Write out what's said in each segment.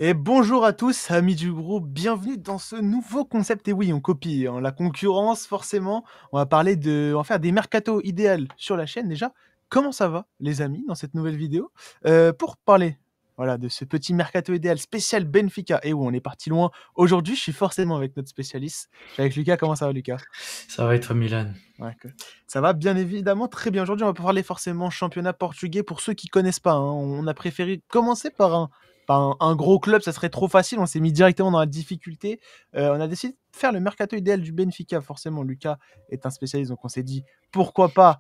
Et bonjour à tous, amis du groupe, bienvenue dans ce nouveau concept. Et oui, on copie hein, la concurrence, forcément. On va faire des mercatos idéal sur la chaîne. Déjà, comment ça va, les amis, dans cette nouvelle vidéo? Pour parler voilà, de ce petit mercato idéal spécial Benfica. Et oui, on est parti loin. Aujourd'hui, je suis forcément avec notre spécialiste. Je suis avec Lucas. Comment ça va, Lucas? Ça va être Milan. Ouais, ça va bien évidemment très bien. Aujourd'hui, on va parler forcément championnat portugais pour ceux qui connaissent pas, hein. On a préféré commencer par un gros club, ça serait trop facile. On s'est mis directement dans la difficulté. On a décidé de faire le mercato idéal du Benfica. Forcément, Lucas est un spécialiste, donc on s'est dit pourquoi pas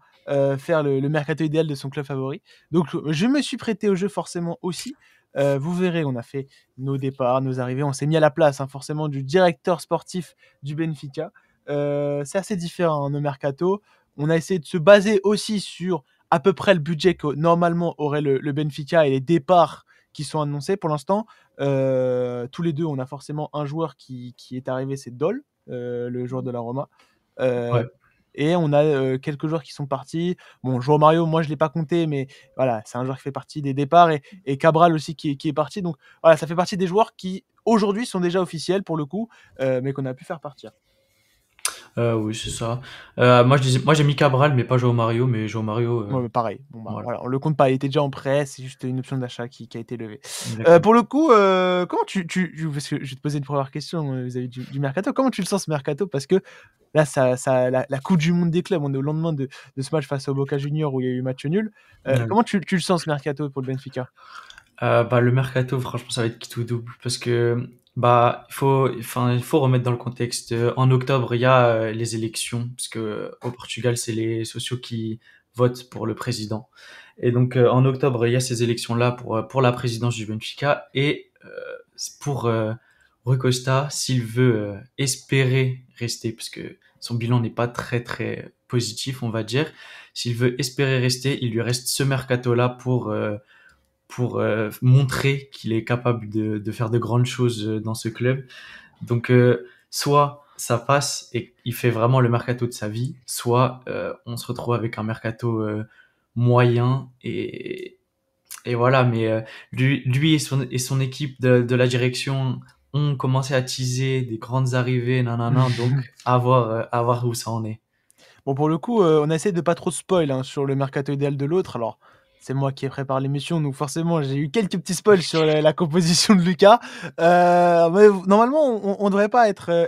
faire le mercato idéal de son club favori. Donc je me suis prêté au jeu forcément aussi. Vous verrez, on a fait nos départs, nos arrivées, on s'est mis à la place hein, forcément du directeur sportif du Benfica. C'est assez différent, hein, nos mercato. On a essayé de se baser aussi sur à peu près le budget que normalement aurait le Benfica et les départs qui sont annoncés. Pour l'instant, tous les deux, on a forcément un joueur qui est arrivé, c'est Dol, le joueur de la Roma. Euh, Ouais. et on a quelques joueurs qui sont partis. Bon, João Mario, moi je ne l'ai pas compté, mais voilà, c'est un joueur qui fait partie des départs. Et Cabral aussi qui est parti. Donc voilà, ça fait partie des joueurs qui aujourd'hui sont déjà officiels pour le coup, mais qu'on a pu faire partir. Oui, c'est ça. Moi j'ai mis Cabral, mais pas Joao Mario, mais Joao Mario, Ouais, mais pareil. Bon, bah, voilà, voilà, on le compte pas. Il était déjà en prêt, c'est juste une option d'achat qui a été levée. exactement. Pour le coup, comment parce que je vais te poser une première question vis-à-vis du mercato. Comment tu le sens ce mercato? Parce que là, la Coupe du Monde des clubs, on est au lendemain de ce match face au Boca Juniors où il y a eu match nul. Ouais. Comment tu le sens ce mercato pour le Benfica? Bah, le mercato, franchement, ça va être qui tout double parce que bah il faut remettre dans le contexte. En octobre, il y a les élections parce que au Portugal, c'est les sociaux qui votent pour le président. Et donc en octobre, il y a ces élections-là pour la présidence du Benfica et c'est pour Rui Costa s'il veut espérer rester parce que son bilan n'est pas très très positif, on va dire. S'il veut espérer rester, il lui reste ce mercato-là pour montrer qu'il est capable de faire de grandes choses dans ce club. Donc, soit ça passe et il fait vraiment le mercato de sa vie, soit on se retrouve avec un mercato moyen et voilà. Mais lui et son équipe de la direction ont commencé à teaser des grandes arrivées, nanana. Donc, à voir où ça en est. Bon, pour le coup, on a essayé de pas trop spoil hein, sur le mercato idéal de l'autre. Alors, c'est moi qui ai préparé l'émission, donc forcément, j'ai eu quelques petits spoils sur la composition de Lucas. Mais normalement, on ne devrait pas être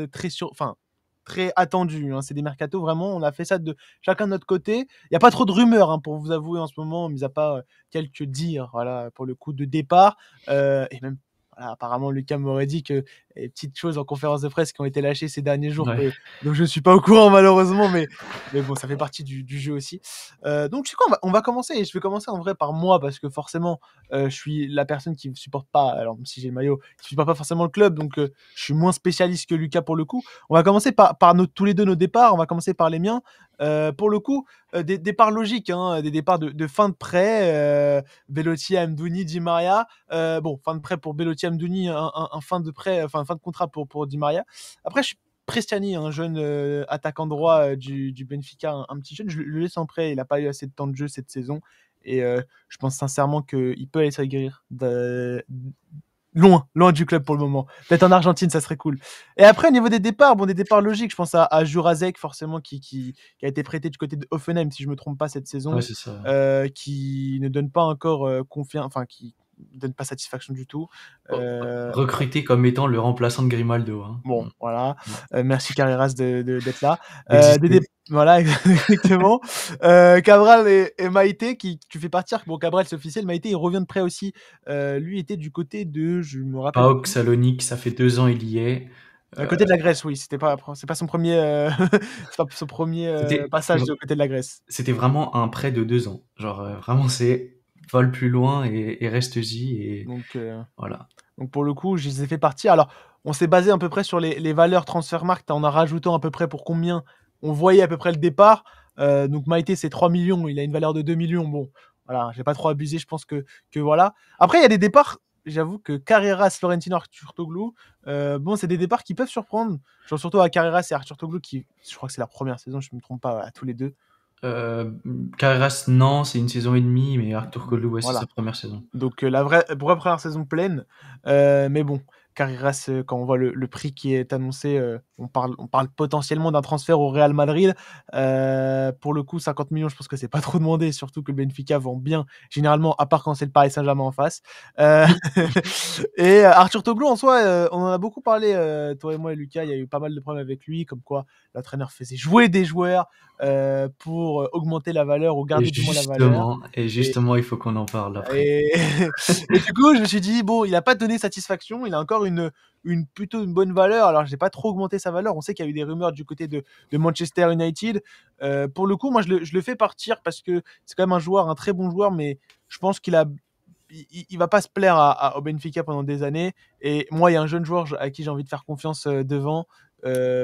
très enfin, très attendu. Hein. C'est des mercatos, vraiment, on a fait ça de chacun de notre côté. Il n'y a pas trop de rumeurs, hein, pour vous avouer, en ce moment, mis à part quelques dires, voilà, pour le coup, de départ. Et même, voilà, apparemment, Lucas m'aurait dit que les petites choses en conférence de presse qui ont été lâchées ces derniers jours Ouais. donc je ne suis pas au courant malheureusement, mais bon, ça fait partie du jeu aussi. Donc tu sais quoi, on va commencer et je vais commencer en vrai par moi parce que forcément, je suis la personne qui ne supporte pas, alors même si j'ai le maillot, qui ne supporte pas forcément le club, donc je suis moins spécialiste que Lucas pour le coup. On va commencer par tous les deux nos départs, on va commencer par les miens. Pour le coup, des départs logiques, hein, des départs de fin de prêt, Belotti, Amdouni, Di Maria. Bon, fin de prêt pour Belotti, Amdouni, un fin de prêt, enfin fin de contrat pour Di Maria. Après, je suis Prestiani, un jeune attaquant droit du Benfica, un petit jeune, je le laisse en prêt. Il n'a pas eu assez de temps de jeu cette saison. Et je pense sincèrement qu'il peut aller se guérir loin, loin du club pour le moment. Peut-être en Argentine, ça serait cool. Et après, au niveau des départs, bon, des départs logiques, je pense à Jurasek, forcément, qui a été prêté du côté de Hoffenheim, si je ne me trompe pas, cette Ouais, saison, c'est ça. qui ne donne pas encore confiance, enfin, qui ne donne pas satisfaction du tout. Euh, Recruté comme étant le remplaçant de Grimaldo, hein. Bon, voilà. Merci Carreras d'être là. D'exister. Voilà, exactement. Cabral et Maïté qui tu fais partir. Bon, Cabral, c'est officiel. Maïté, il revient de près aussi. Lui était du côté de, je me rappelle PAOK plus. Salonique, ça fait 2 ans il y est. À Euh, côté de la Grèce, oui. C'est pas son premier, c'est pas son premier c'était passage de côté de la Grèce. c'était vraiment un prêt de 2 ans. Genre vraiment c'est va le plus loin et reste-y et Donc, voilà. pour le coup, je les ai fait partir. Alors, on s'est basé à peu près sur les valeurs Transfermarkt en rajoutant à peu près pour combien on voyait à peu près le départ. Donc Maïté, c'est 3 millions, il a une valeur de 2 millions. Bon, voilà, j'ai pas trop abusé, je pense que voilà. Après, il y a des départs, j'avoue que Carreras, Florentino, Arthur bon, c'est des départs qui peuvent surprendre. Genre surtout à Carreras et Arthur qui, je crois que c'est leur première saison, je me trompe pas, à tous les deux. Carreras, non, c'est une saison et demie, mais Arthur Koglu, ouais, c'est sa Voilà. première saison. Donc la vraie première saison pleine. Mais bon, Carreras, quand on voit le prix qui est annoncé, on parle potentiellement d'un transfert au Real Madrid. Pour le coup, 50 millions, je pense que c'est pas trop demandé, surtout que le Benfica vend bien, généralement, à part quand c'est le Paris Saint-Germain en face. Euh, et Arthur Toglu, en soi, on en a beaucoup parlé, toi et moi et Lucas, il y a eu pas mal de problèmes avec lui, comme quoi l'entraîneur faisait jouer des joueurs pour augmenter la valeur ou Et garder du moins la valeur. justement, et Et justement, il faut qu'on en parle après. et, et du coup, je me suis dit, bon, il n'a pas donné satisfaction, il a encore plutôt une bonne valeur. Alors, j'ai pas trop augmenté sa valeur. On sait qu'il y a eu des rumeurs du côté de Manchester United. Pour le coup, moi, je le fais partir parce que c'est quand même un très bon joueur, mais je pense il va pas se plaire au Benfica pendant des années. Et moi, il y a un jeune joueur à qui j'ai envie de faire confiance devant,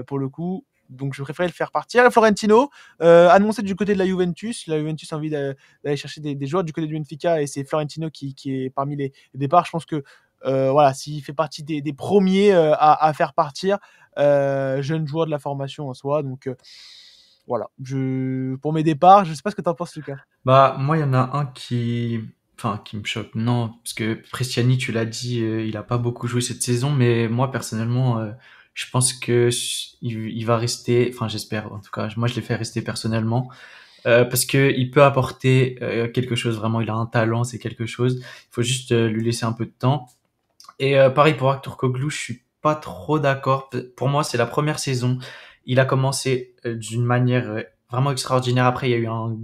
pour le coup. Donc, je préférais le faire partir. Et Florentino, annoncé du côté de la Juventus. La Juventus a envie d'aller chercher des joueurs du côté du Benfica et c'est Florentino qui est parmi les départs. Je pense que voilà, s'il fait partie des premiers à faire partir, jeune joueur de la formation en soi. Donc voilà, pour mes départs, je sais pas ce que tu en penses, Lucas. Bah, moi, il y en a un qui me choque. Non, parce que Prestiani, tu l'as dit, il a pas beaucoup joué cette saison, mais moi, personnellement, je pense que il va rester, enfin, j'espère, en tout cas, moi, je l'ai fait rester personnellement, parce que il peut apporter quelque chose, vraiment, il a un talent, c'est quelque chose. Il faut juste lui laisser un peu de temps. Et pareil pour Arthur Koglu, je suis pas trop d'accord. Pour moi, c'est la première saison. Il a commencé d'une manière vraiment extraordinaire. Après, il y a eu un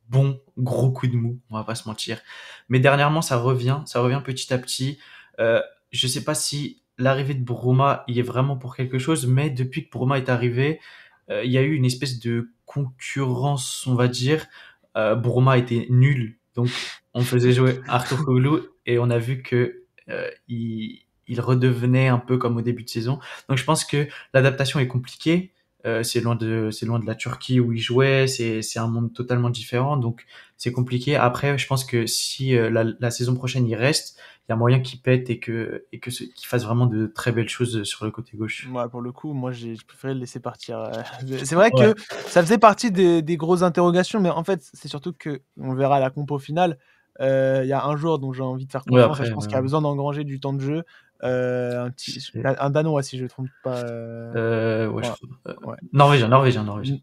bon gros coup de mou, on va pas se mentir. Mais dernièrement, ça revient petit à petit. Je sais pas si l'arrivée de Bruma y est vraiment pour quelque chose, mais depuis que Bruma est arrivé, il y a eu une espèce de concurrence, on va dire. Bruma était nul, donc on faisait jouer Arthur Koglu et on a vu que il redevenait un peu comme au début de saison. Donc je pense que l'adaptation est compliquée. C'est loin de la Turquie où il jouait. C'est un monde totalement différent. Donc, c'est compliqué. Après, je pense que si la saison prochaine il reste, il y a moyen qu'il pète qu'il fasse vraiment de très belles choses sur le côté gauche. Moi, pour le coup, moi, je préférais le laisser partir. C'est vrai Ouais. que ça faisait partie des grosses interrogations, mais en fait, c'est surtout que on verra à la compo finale. Il y a un joueur dont j'ai envie de faire Ouais, confiance et après, je pense qu'il a besoin d'engranger du temps de jeu. c'est, Un Danois, si je ne me trompe pas. ouais, je Ouais, crois. ouais. Norvégien.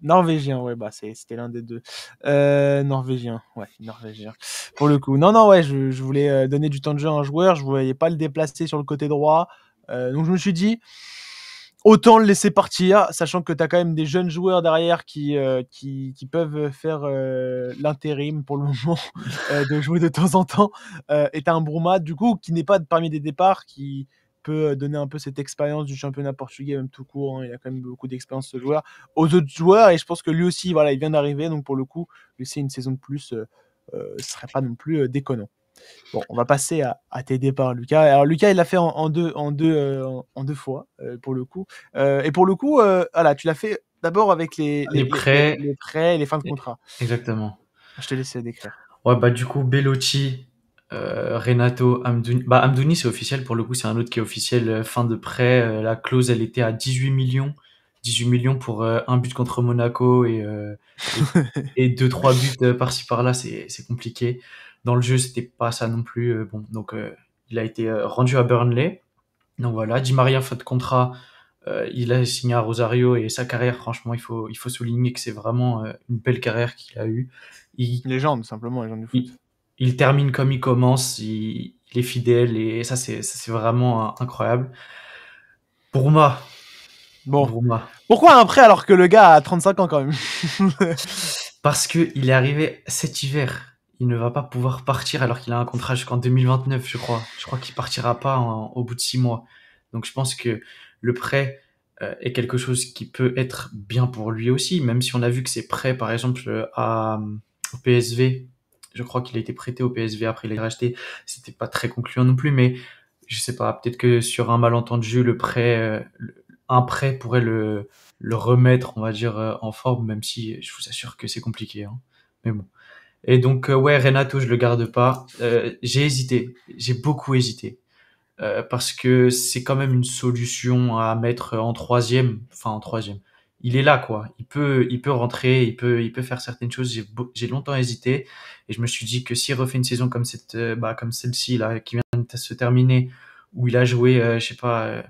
Norvégien, ouais, bah c'était l'un des deux. Norvégien, ouais, norvégien. Pour le coup, non, non, ouais, je voulais donner du temps de jeu à un joueur, je voulais pas le déplacer sur le côté droit. Donc je me suis dit, autant le laisser partir, sachant que tu as quand même des jeunes joueurs derrière qui peuvent faire l'intérim pour le moment, de jouer de temps en temps. Et tu as un Bruma, du coup, qui n'est pas parmi des départs, qui peut donner un peu cette expérience du championnat portugais, même tout court. Hein, il a quand même beaucoup d'expérience, ce joueur. Aux autres joueurs, et je pense que lui aussi, voilà, il vient d'arriver, donc pour le coup, laisser une saison de plus, ce serait pas non plus déconnant. Bon, on va passer à tes départs, Lucas. Alors, Lucas, il l'a fait en deux fois, pour le coup. Et pour le coup, voilà, tu l'as fait d'abord avec Les prêts, les prêts et les fins de contrat. exactement. Je te laisse décrire. Ouais, bah du coup, Bellotti, Renato, Amdouni. Bah Amdouni, c'est officiel pour le coup, c'est un autre qui est officiel. Fin de prêt, la clause, elle était à 18 millions. 18 millions pour un but contre Monaco et, et deux, trois buts par-ci par-là, c'est compliqué. Dans le jeu, c'était pas ça non plus. Bon, donc il a été rendu à Burnley. Donc voilà, Di Maria, fin de contrat, il a signé à Rosario et sa carrière, franchement, il faut souligner que c'est vraiment une belle carrière qu'il a eue. Il, Légende, simplement, légende du il, foot. il termine comme il commence, il est fidèle et ça, c'est vraiment incroyable. Bruma, Bon. Bruma. Pourquoi un prêt alors que le gars a 35 ans quand même? Parce que il est arrivé cet hiver. Il ne va pas pouvoir partir alors qu'il a un contrat jusqu'en 2029, je crois. Je crois qu'il partira pas au bout de 6 mois. Donc je pense que le prêt est quelque chose qui peut être bien pour lui aussi, même si on a vu que ses prêts, par exemple, au PSV, je crois qu'il a été prêté au PSV, après il est racheté, c'était pas très concluant non plus, mais je sais pas, peut-être que sur un malentendu, un prêt pourrait le remettre, on va dire, en forme, même si je vous assure que c'est compliqué. Hein. Mais bon. Et donc, ouais, Renato, je le garde pas. J'ai hésité. J'ai beaucoup hésité. Parce que c'est quand même une solution à mettre en troisième. Enfin, en troisième. il est là, quoi. Il peut rentrer, il peut faire certaines choses. J'ai longtemps hésité et je me suis dit que s'il refait une saison comme comme celle-ci là, qui vient de se terminer, où il a joué, je sais pas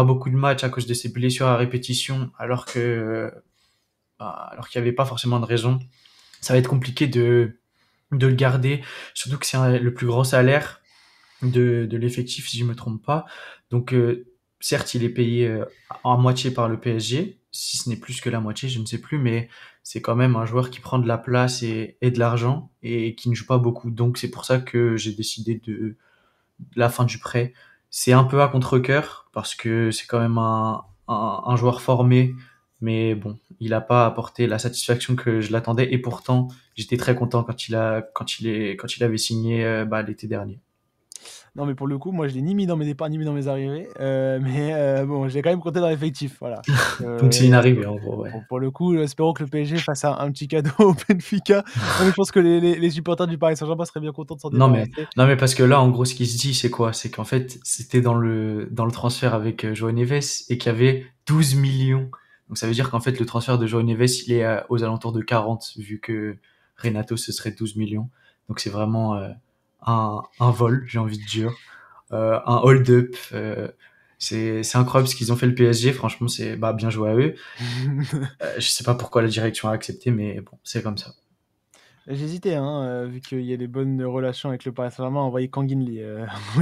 beaucoup de matchs à cause de ses blessures à répétition, alors qu'il n'y avait pas forcément de raison, ça va être compliqué de le garder. Surtout que c'est le plus grand salaire de l'effectif, si je me trompe pas. Donc, certes, il est payé à moitié par le PSG, si ce n'est plus que la moitié, je ne sais plus, mais c'est quand même un joueur qui prend de la place et de l'argent et qui ne joue pas beaucoup. Donc, c'est pour ça que j'ai décidé de la fin du prêt. C'est un peu à contre-cœur parce que c'est quand même un joueur formé, mais bon, il n'a pas apporté la satisfaction que je l'attendais et pourtant, j'étais très content quand il avait signé l'été dernier. Non, mais pour le coup, moi, je l'ai ni mis dans mes départs, ni mis dans mes arrivées. Mais bon, je l'ai quand même compté dans l'effectif. Voilà. Donc, c'est Euh, une arrivée en gros, ouais. pour le coup, espérons que le PSG fasse un petit cadeau au Benfica. Non, mais je pense que les supporters du Paris Saint-Germain seraient bien contents de s'en Non mais, débarrasser. non mais parce que là, en gros, ce qui se dit, c'est quoi? C'est qu'en fait, c'était dans le transfert avec João Neves et qu'il y avait 12 millions. Donc ça veut dire qu'en fait, le transfert de João Neves, il est aux alentours de 40, vu que Renato, ce serait 12 millions. Donc c'est vraiment un vol, j'ai envie de dire. Un hold-up. C'est incroyable ce qu'ils ont fait le PSG. Franchement, c'est bien joué à eux. Je sais pas pourquoi la direction a accepté, mais bon, c'est comme ça. J'hésitais, hein, vu qu'il y a des bonnes relations avec le Paris Saint-Germain, à envoyer Kang In Lee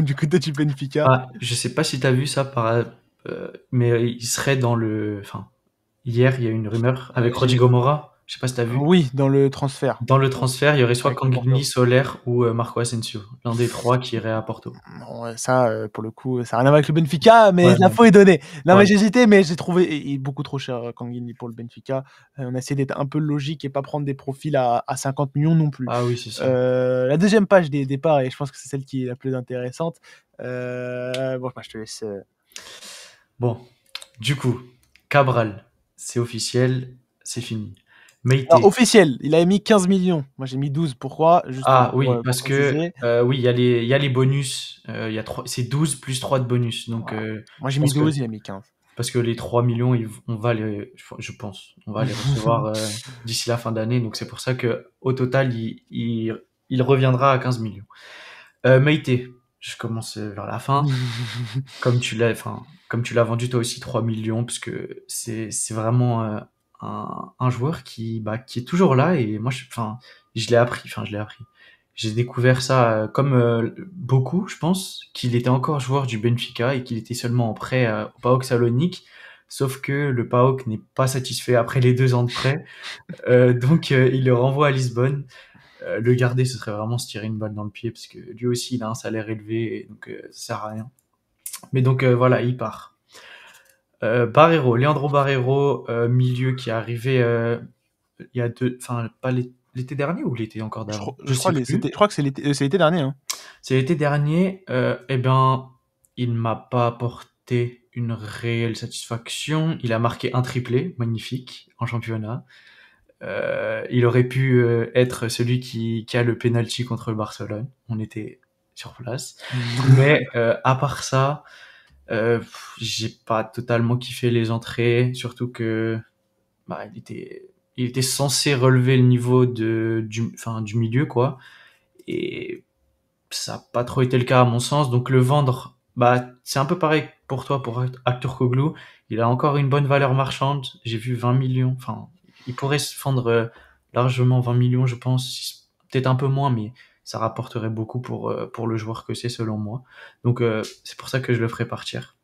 du côté du Benfica. Ah, je sais pas si t'as vu ça mais il serait enfin, hier, il y a eu une rumeur avec J'ai Rodrigo Mora. Je sais pas si t'as vu. Oui, dans le transfert Dans le transfert, il y aurait soit avec le Kangini, Porto. Soler ou Marco Asensio. L'un des trois qui irait à Porto. Bon, ça, pour le coup, ça a rien à voir avec le Benfica, mais Ouais, l'info est donnée. Non, mais ouais. j'hésitais, mais j'ai trouvé il est beaucoup trop cher, Kang In Lee pour le Benfica. On a essayé d'être un peu logique et pas prendre des profils à 50 millions non plus. Ah oui, c'est ça. La deuxième page des départs, et je pense que c'est celle qui est la plus intéressante. Bon, bah, je te laisse. Bon, du coup, Cabral, c'est officiel, c'est fini. Alors, Meite. officiel, il a mis 15 millions. Moi, j'ai mis 12. Pourquoi? Juste Ah pour, oui, pour parce que préciser. oui, il y a les bonus. Il y a c'est 12 plus 3 de bonus. Donc, Voilà. Moi, je j'ai mis pense que 12, il a mis 15. Parce que les 3 millions, on va je pense, on va les recevoir d'ici la fin d'année. Donc c'est pour ça que au total, il reviendra à 15 millions. Meite, je commence vers la fin. Comme tu l'as vendu toi aussi 3 millions, parce que c'est vraiment un joueur qui est toujours là. Et moi, je l'ai appris. Enfin, je l'ai appris. J'ai découvert ça comme beaucoup, je pense, qu'il était encore joueur du Benfica et qu'il était seulement en prêt au PAOK Salonique. Sauf que le PAOK n'est pas satisfait après les 2 ans de prêt. Donc, il le renvoie à Lisbonne. Le garder, ce serait vraiment se tirer une balle dans le pied parce que lui aussi, il a un salaire élevé et donc ça sert à rien. Mais donc voilà, il part. Barreiro, Leandro Barreiro, milieu qui est arrivé il y a enfin pas l'été dernier ou l'été encore Je, d'avant, crois, je je, crois sais les- plus. c'était- je crois que c'est l'été dernier. Hein. C'est l'été dernier. Eh ben, il m'a pas apporté une réelle satisfaction. Il a marqué un triplé, magnifique, en championnat. Il aurait pu être celui qui a le penalty contre le Barcelone. On était sur place. Mais à part ça, j'ai pas totalement kiffé les entrées, surtout que il était censé relever le niveau du milieu, quoi. Et ça n'a pas trop été le cas à mon sens. Donc le vendre, c'est un peu pareil pour toi, pour Acteur Koglu. Il a encore une bonne valeur marchande. J'ai vu 20 millions. Enfin, il pourrait se vendre largement 20 millions, je pense. Peut-être un peu moins, mais ça rapporterait beaucoup pour le joueur que c'est, selon moi. Donc c'est pour ça que je le ferai partir.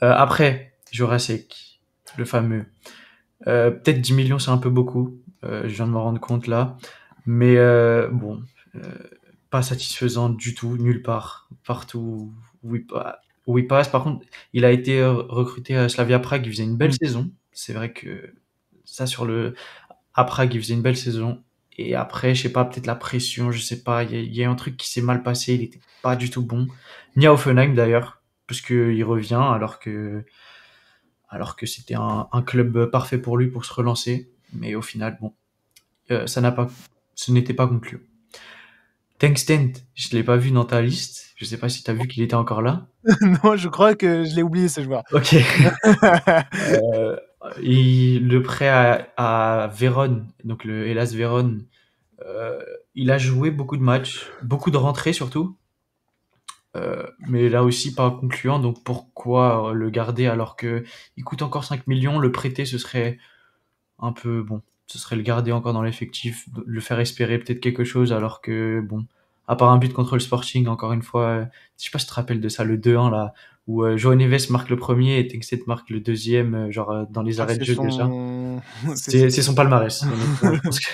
Après, Jurasek, le fameux. Peut-être 10 millions, c'est un peu beaucoup. Je viens de me rendre compte là. Mais bon, euh, pas satisfaisant du tout, nulle part. Partout où il passe. Par contre, il a été recruté à Slavia Prague, il faisait une belle Mm. saison. C'est vrai que ça, à Prague, il faisait une belle saison. Et après, je sais pas, peut-être la pression, je sais pas. Il y a un truc qui s'est mal passé, il était pas du tout bon. Ni à Offenheim d'ailleurs, parce qu'il revient alors que c'était un club parfait pour lui pour se relancer. Mais au final, bon, ce n'était pas conclu. Tengstent, je ne l'ai pas vu dans ta liste. Je sais pas si tu as vu qu'il était encore là. Non, je crois que je l'ai oublié ce joueur. Ok. Euh, Le prêt à Vérone, donc le Hellas Vérone, il a joué beaucoup de matchs, beaucoup de rentrées surtout, mais là aussi pas concluant, donc pourquoi le garder alors que il coûte encore 5 millions, le prêter ce serait un peu bon, ce serait le garder encore dans l'effectif, le faire espérer peut-être quelque chose alors que bon, à part un but contre le Sporting, encore une fois, je sais pas si tu te rappelles de ça, le 2-1 là, où João Neves marque le premier et Tengsted marque le deuxième, genre dans les Ah, arrêts de c'est jeu déjà. son... c'est C'est son palmarès, honnêtement. Je pense que...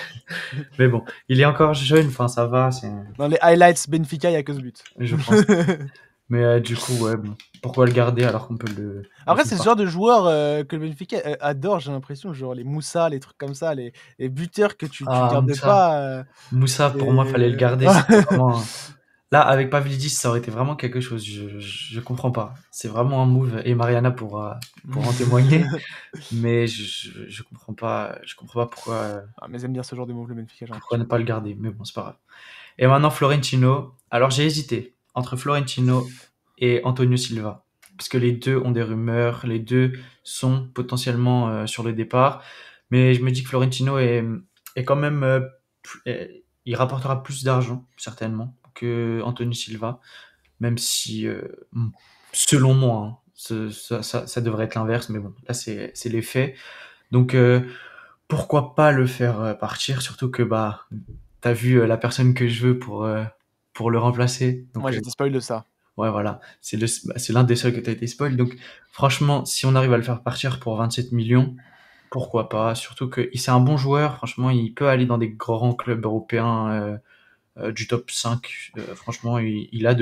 Mais bon, il est encore jeune, enfin ça va, Dans les highlights Benfica, il y a que ce but. je pense. Mais du coup, ouais, bon, pourquoi le garder alors qu'on peut le Après, faire c'est ce partir. genre de joueur que le Benfica adore, j'ai l'impression, genre les Moussa, les trucs comme ça, les buteurs que tu Ah, gardes Moussa. pas. Moussa, pour moi, fallait le C'est... garder. C'était vraiment. Là, avec Pavlidis, ça aurait été vraiment quelque chose. Je comprends pas. C'est vraiment un move et Mariana pour en témoigner. Mais je comprends pas. Je comprends pas Ah, mais j'aime bien ce genre de move, le Benfica, j'ai pourquoi ne l'impression. pas le garder. Mais bon, c'est pas grave. Et maintenant, Florentino. Alors, j'ai hésité entre Florentino et Antonio Silva. Parce que les deux ont des rumeurs. Les deux sont potentiellement sur le départ. Mais je me dis que Florentino est quand même. Il rapportera plus d'argent, certainement, que Antonio Silva. Même si, selon moi, hein, ça devrait être l'inverse. Mais bon, là, c'est les faits. Donc, pourquoi pas le faire partir, surtout que bah t'as vu la personne que je veux pour le remplacer. Moi, Donc j'ai été spoil de ça. ouais voilà, c'est l'un des seuls que t'as été spoil. Donc franchement, si on arrive à le faire partir pour 27 millions, pourquoi pas? Surtout que c'est un bon joueur. Franchement, il peut aller dans des grands clubs européens du top 5. Franchement, il a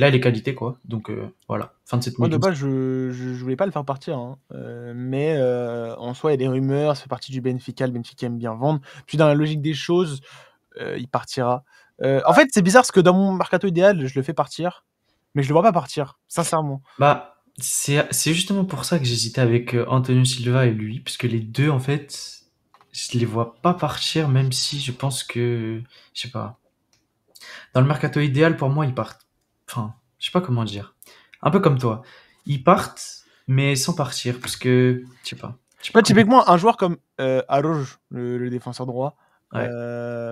les qualités quoi. Donc voilà, 27 Moi, de millions. base, je voulais pas le faire partir, hein. Mais en soi, il y a des rumeurs, ça fait partie du Benfica. Le Benfica aime bien vendre. Puis dans la logique des choses, il partira. En fait, c'est bizarre parce que dans mon mercato idéal, je le fais partir, mais je le vois pas partir, sincèrement. Bah, c'est justement pour ça que j'hésitais avec Antonio Silva et lui, parce que les deux, en fait, je les vois pas partir, même si je pense que, je sais pas. Dans le mercato idéal, pour moi, ils partent. Enfin, je sais pas comment dire. Un peu comme toi. Ils partent, mais sans partir, parce que, je sais pas. Je sais Tu pas vois, comment. typiquement, un joueur comme Araujo, le défenseur droit, Ouais.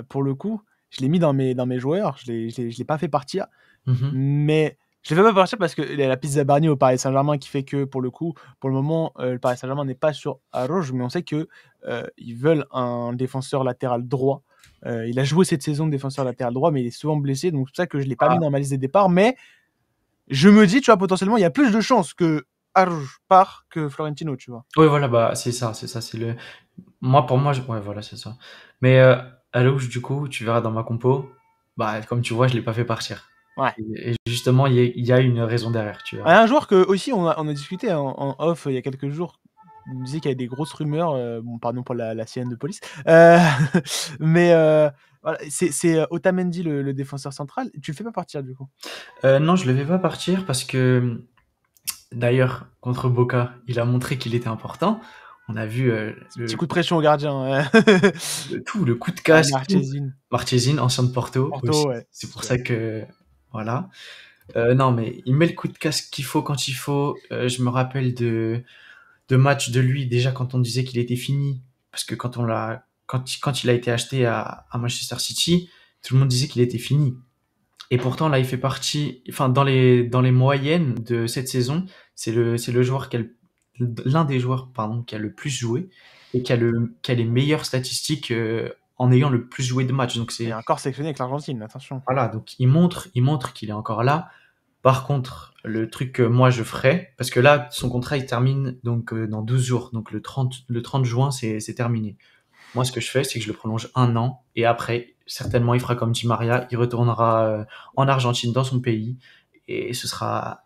pour le coup, je l'ai mis dans mes joueurs, je l'ai pas fait partir, Mhm. mais je l'ai fait pas partir parce qu'il y a la piste Barnier au Paris Saint-Germain qui fait que, pour le coup, pour le moment, le Paris Saint-Germain n'est pas sur Araujo, mais on sait que ils veulent un défenseur latéral droit. Il a joué cette saison de défenseur latéral droit, mais il est souvent blessé, donc c'est pour ça que je l'ai pas mis Ah, dans ma liste des départs. Mais je me dis, tu vois, potentiellement, il y a plus de chances que Araujo part que Florentino, tu vois. ouais, voilà, bah, c'est le. Moi, pour moi, ouais, voilà, c'est ça. Mais à Louche, du coup, tu verras dans ma compo, bah, comme tu vois, je l'ai pas fait partir. Ouais. Et justement, il y a une raison derrière, tu verras. Un joueur que aussi on a discuté en off il y a quelques jours, il me disait qu'il y avait des grosses rumeurs, bon pardon pour la sirène de police, mais voilà, c'est Otamendi le défenseur central. Tu le fais pas partir du coup? Non, je le fais pas partir parce que, d'ailleurs, contre Boca, il a montré qu'il était important. On a vu Petit coup de pression au gardien, le coup de ah casse, tout. Marchesine. Marchesine, ancien de Porto Porto, aussi. ouais, C'est c'est pour vrai. ça que, voilà. Non, mais il met le coup de casse qu'il faut quand il faut. Je me rappelle de matchs de lui, déjà quand on disait qu'il était fini, parce que quand il a été acheté à Manchester City, tout le monde disait qu'il était fini. Et pourtant, là, il fait partie, enfin, dans les moyennes de cette saison, c'est le joueur l'un des joueurs, pardon, qui a le plus joué et qui a les meilleures statistiques en ayant le plus joué de matchs. Donc Et c'est, encore sélectionné avec l'Argentine, attention. voilà, donc il montre qu'il est encore là. Par contre, le truc que moi je ferais, parce que là, son contrat il termine donc dans 12 jours, donc le 30 juin, c'est terminé. Moi, ce que je fais, c'est que je le prolonge 1 an et après, certainement, il fera comme Di Maria, il retournera en Argentine, dans son pays, et ce sera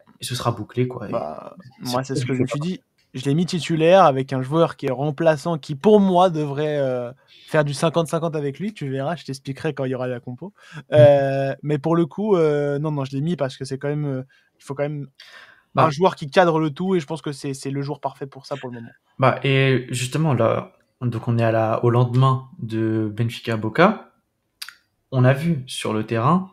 bouclé, quoi. Et Bah, c'est moi, pour c'est ça ce que je que le je fais me pas. suis dit. Je l'ai mis titulaire avec un joueur qui est remplaçant, qui pour moi devrait faire du 50-50 avec lui. Tu verras, je t'expliquerai quand il y aura la compo. Mais pour le coup, non, non, je l'ai mis parce que c'est quand même, il faut quand même un Bah, joueur qui cadre le tout et je pense que c'est le joueur parfait pour ça pour le moment. et justement, là, donc on est au lendemain de Benfica Boca. On a vu sur le terrain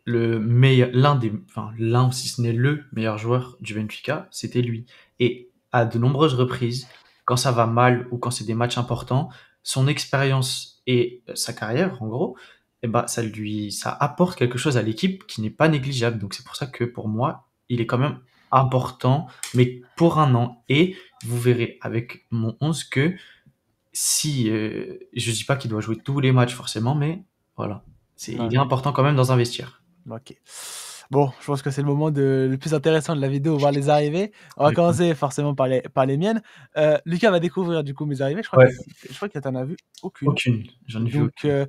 le meilleur, l'un, si ce n'est le meilleur joueur du Benfica, c'était lui. Et à de nombreuses reprises, quand ça va mal ou quand c'est des matchs importants, son expérience et sa carrière, en gros, eh ben, ça apporte quelque chose à l'équipe qui n'est pas négligeable. Donc c'est pour ça que pour moi, il est quand même important, mais pour un an. Et vous verrez avec mon 11 que si, je dis pas qu'il doit jouer tous les matchs forcément, mais voilà, il Ouais, est important quand même dans un vestiaire. OK. Bon, je pense que c'est le moment le plus intéressant de la vidéo, voir les arrivées. On va D'accord. commencer forcément par les miennes. Lucas va découvrir du coup mes arrivées. Ouais, Je crois que tu en as vu aucune. aucune, j'en ai vu Donc, aucune.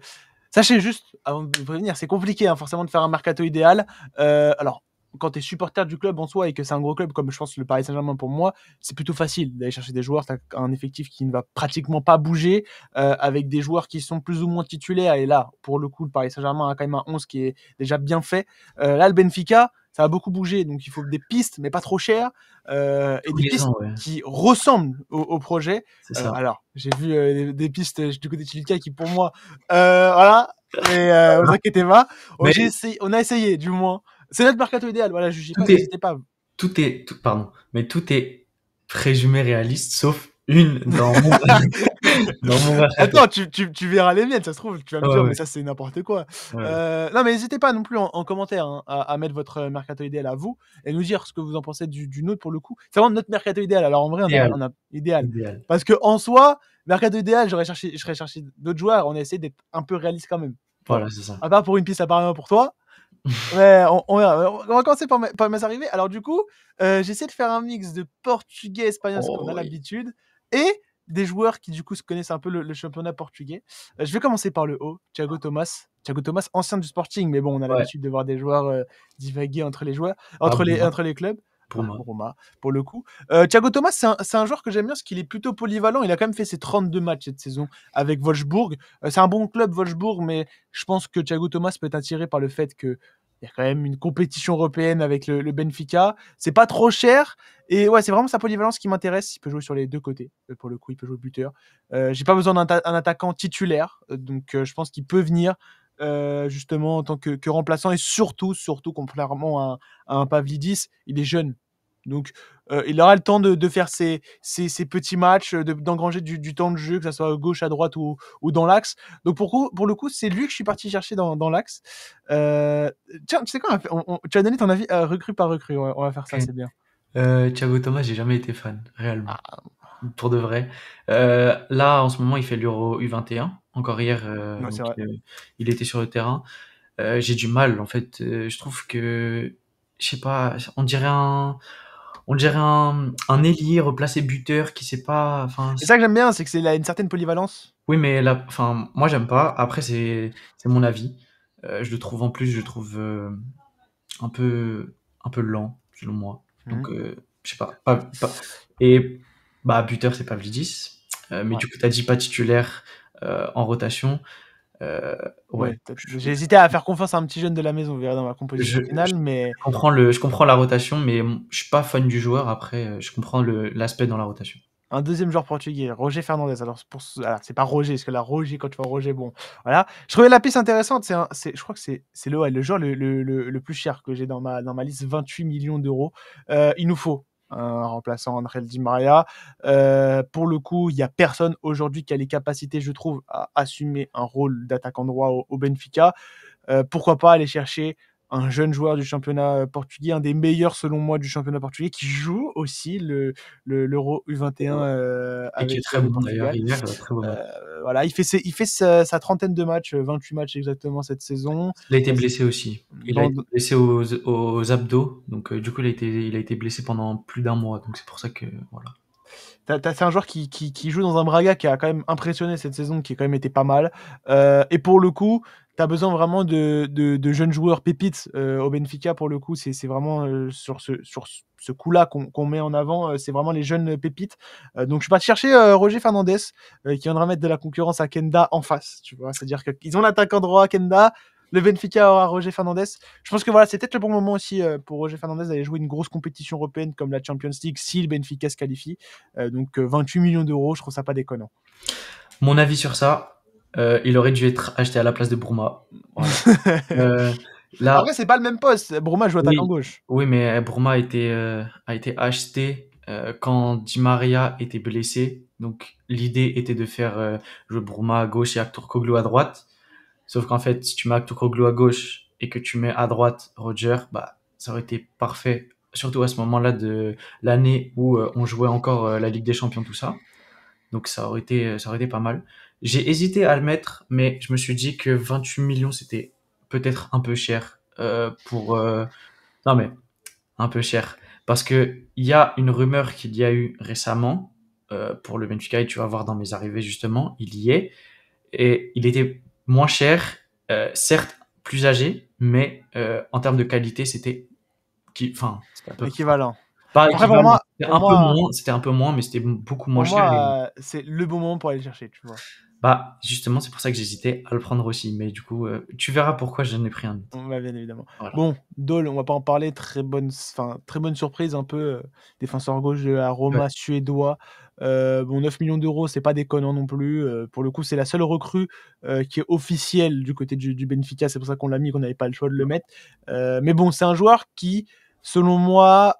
sachez juste, avant de vous prévenir, c'est compliqué, hein, forcément de faire un mercato idéal. Alors, quand tu es supporter du club en soi et que c'est un gros club comme je pense le Paris Saint-Germain pour moi, c'est plutôt facile d'aller chercher des joueurs. Tu as un effectif qui ne va pratiquement pas bouger, avec des joueurs qui sont plus ou moins titulaires. Et là, pour le coup, le Paris Saint-Germain a quand même un 11 qui est déjà bien fait. Là, le Benfica, ça a beaucoup bougé, donc il faut des pistes, mais pas trop chères, et Tous des les pistes ans, ouais, qui ressemblent au projet. c'est ça. Alors, j'ai vu des pistes du côté de Chilika qui, pour moi, voilà, mais vous inquiétez pas, Mais on a essayé, du moins. C'est notre mercato idéal, voilà, jugez pas, tout est n'hésitez pas. pardon, mais tout est présumé réaliste sauf une dans mon dans mon mercato. Attends, tu verras les miennes, ça se trouve, tu vas me Ouais, dire, mais ouais, ça, c'est n'importe quoi. ouais. Non, mais n'hésitez pas non plus en commentaire, hein, à mettre votre mercato idéal à vous et nous dire ce que vous en pensez du nôtre pour le coup. C'est vraiment notre mercato idéal. Alors en vrai, Idéal, on a idéal. idéal. Parce que en soi, mercato idéal, je serais cherché d'autres joueurs. On a essayé d'être un peu réaliste quand même. Bon, Voilà, c'est ça. à part pour une piste apparemment pour toi. Ouais, on verra. On va commencer par mes arrivées. Alors du coup, j'essaie de faire un mix de portugais, espagnol, ce qu'on a Oh oui. l'habitude, et des joueurs qui du coup se connaissent un peu le championnat portugais. Je vais commencer par le haut, Thiago Thomas. Thiago Thomas, ancien du Sporting, mais bon, on a Ouais, l'habitude de voir des joueurs divaguer entre les joueurs, ah Bruma, entre les clubs. Voilà, Bruma. Roma, pour le coup. Thiago Thomas, c'est un joueur que j'aime bien parce qu'il est plutôt polyvalent. Il a quand même fait ses 32 matchs cette saison avec Wolfsburg. C'est un bon club, Wolfsburg, mais je pense que Thiago Thomas peut être attiré par le fait que il y a quand même une compétition européenne avec le Benfica. C'est pas trop cher. Et ouais, c'est vraiment sa polyvalence qui m'intéresse. Il peut jouer sur les deux côtés. Pour le coup, il peut jouer buteur. J'ai pas besoin un attaquant titulaire. Donc, je pense qu'il peut venir justement en tant que remplaçant. Et surtout, contrairement à un Pavlidis, il est jeune. Donc, il aura le temps de faire ses petits matchs, d'engranger du temps de jeu, que ce soit à gauche, à droite ou dans l'axe. Donc, pour le coup, c'est lui que je suis parti chercher dans l'axe. Tiens, tu sais quoi, tu as donné ton avis recrue par recrue. On va faire ça, OK. c'est bien. Thiago Thomas, j'ai jamais été fan, réellement, Ah, pour de vrai. Là, en ce moment, il fait l'Euro U21. Encore hier, non, c'est donc, vrai. il était sur le terrain. J'ai du mal, en fait. Je trouve que, je sais pas, on dirait un ailier replacé buteur qui sait pas. Enfin, C'est ça que j'aime bien, c'est que c'est a une certaine polyvalence. oui, mais là, enfin, moi, j'aime pas. Après, c'est mon avis. Je le trouve en plus, je le trouve un peu, un peu lent, selon moi. Mhm. Donc, je sais pas. Et bah, buteur, c'est Pavlidis. Mais Ouais. du coup, t'as dit pas titulaire en rotation. Euh, ouais. Ouais, j'ai hésité à faire confiance à un petit jeune de la maison, vous verrez dans ma Je, composition finale, mais je comprends la rotation, mais je suis pas fan du joueur. Après, je comprends l'aspect dans la rotation. un deuxième joueur portugais, Roger Fernandez. Alors, c'est pas Roger, parce que là, Roger, quand tu vois Roger, bon, voilà. Je trouvais la piste intéressante. Je crois que c'est le joueur le plus cher que j'ai dans ma liste, 28 millions d'euros. Il nous faut un remplaçant, André Di Maria. Pour le coup, il n'y a personne aujourd'hui qui a les capacités, je trouve, à assumer un rôle d'attaquant droit au Benfica. Pourquoi pas aller chercher un jeune joueur du championnat portugais, un des meilleurs selon moi du championnat portugais, qui joue aussi l'Euro U21 Et qui est avec très le bon d'ailleurs Portugal. hier, très bon match. Voilà, il fait sa trentaine de matchs, 28 matchs exactement cette saison. Il a été Euh, blessé aussi. Il a dans, été blessé aux abdos, donc du coup il a été blessé pendant plus d'un mois, donc c'est pour ça que voilà. c'est un joueur qui joue dans un Braga qui a quand même impressionné cette saison, qui a quand même été pas mal. Et pour le coup, tu as besoin vraiment de jeunes joueurs pépites au Benfica. Pour le coup, c'est vraiment sur ce coup-là qu'on met en avant. C'est vraiment les jeunes pépites. Donc, je suis pas chercher Roger Fernandez, qui viendra mettre de la concurrence à Kenda en face. Tu vois, c'est-à-dire qu'ils ont l'attaquant droit Kenda. Le Benfica aura Roger Fernandez. Je pense que voilà, c'est peut-être le bon moment aussi pour Roger Fernandez d'aller jouer une grosse compétition européenne comme la Champions League si le Benfica se qualifie. Donc 28 millions d'euros, je trouve ça pas déconnant. Mon avis sur ça, il aurait dû être acheté à la place de Bruma. Voilà. Euh, Après, Là, c'est pas le même poste. Bruma joue attaquant oui, gauche. oui, mais Bruma a été acheté quand Di Maria était blessé. Donc l'idée était de faire jouer Bruma à gauche et Aktürkoğlu à droite. Sauf qu'en fait, si tu mets Aktürkoğlu à gauche et que tu mets à droite Roger, bah ça aurait été parfait. Surtout à ce moment-là de l'année où on jouait encore la Ligue des Champions, tout ça. Donc ça aurait été pas mal. J'ai hésité à le mettre, mais je me suis dit que 28 millions c'était peut-être un peu cher pour. Non mais un peu cher. Parce que il y a une rumeur qu'il y a eu récemment pour le Benfica, et tu vas voir dans mes arrivées justement, il y est. Et il était moins cher, certes plus âgé, mais en termes de qualité, enfin, c'était à peu près, Équivalent. pas Après, équivalent. pour C'était un peu moins, mais c'était beaucoup moins pour cher. Et moi, c'est le bon moment pour aller le chercher, tu vois. bah, justement, c'est pour ça que j'hésitais à le prendre aussi. Mais du coup, tu verras pourquoi j'en ai pris un autre. Bah, bien évidemment. Voilà. Bon, Dole, on va pas en parler. Très bonne surprise, un peu défenseur gauche de la Ouais. Roma suédois. Bon, 9 millions d'euros, c'est pas déconnant non plus. Pour le coup, c'est la seule recrue qui est officielle du côté du Benfica. C'est pour ça qu'on l'a mis, qu'on n'avait pas le choix de le mettre. Mais bon, c'est un joueur qui, selon moi,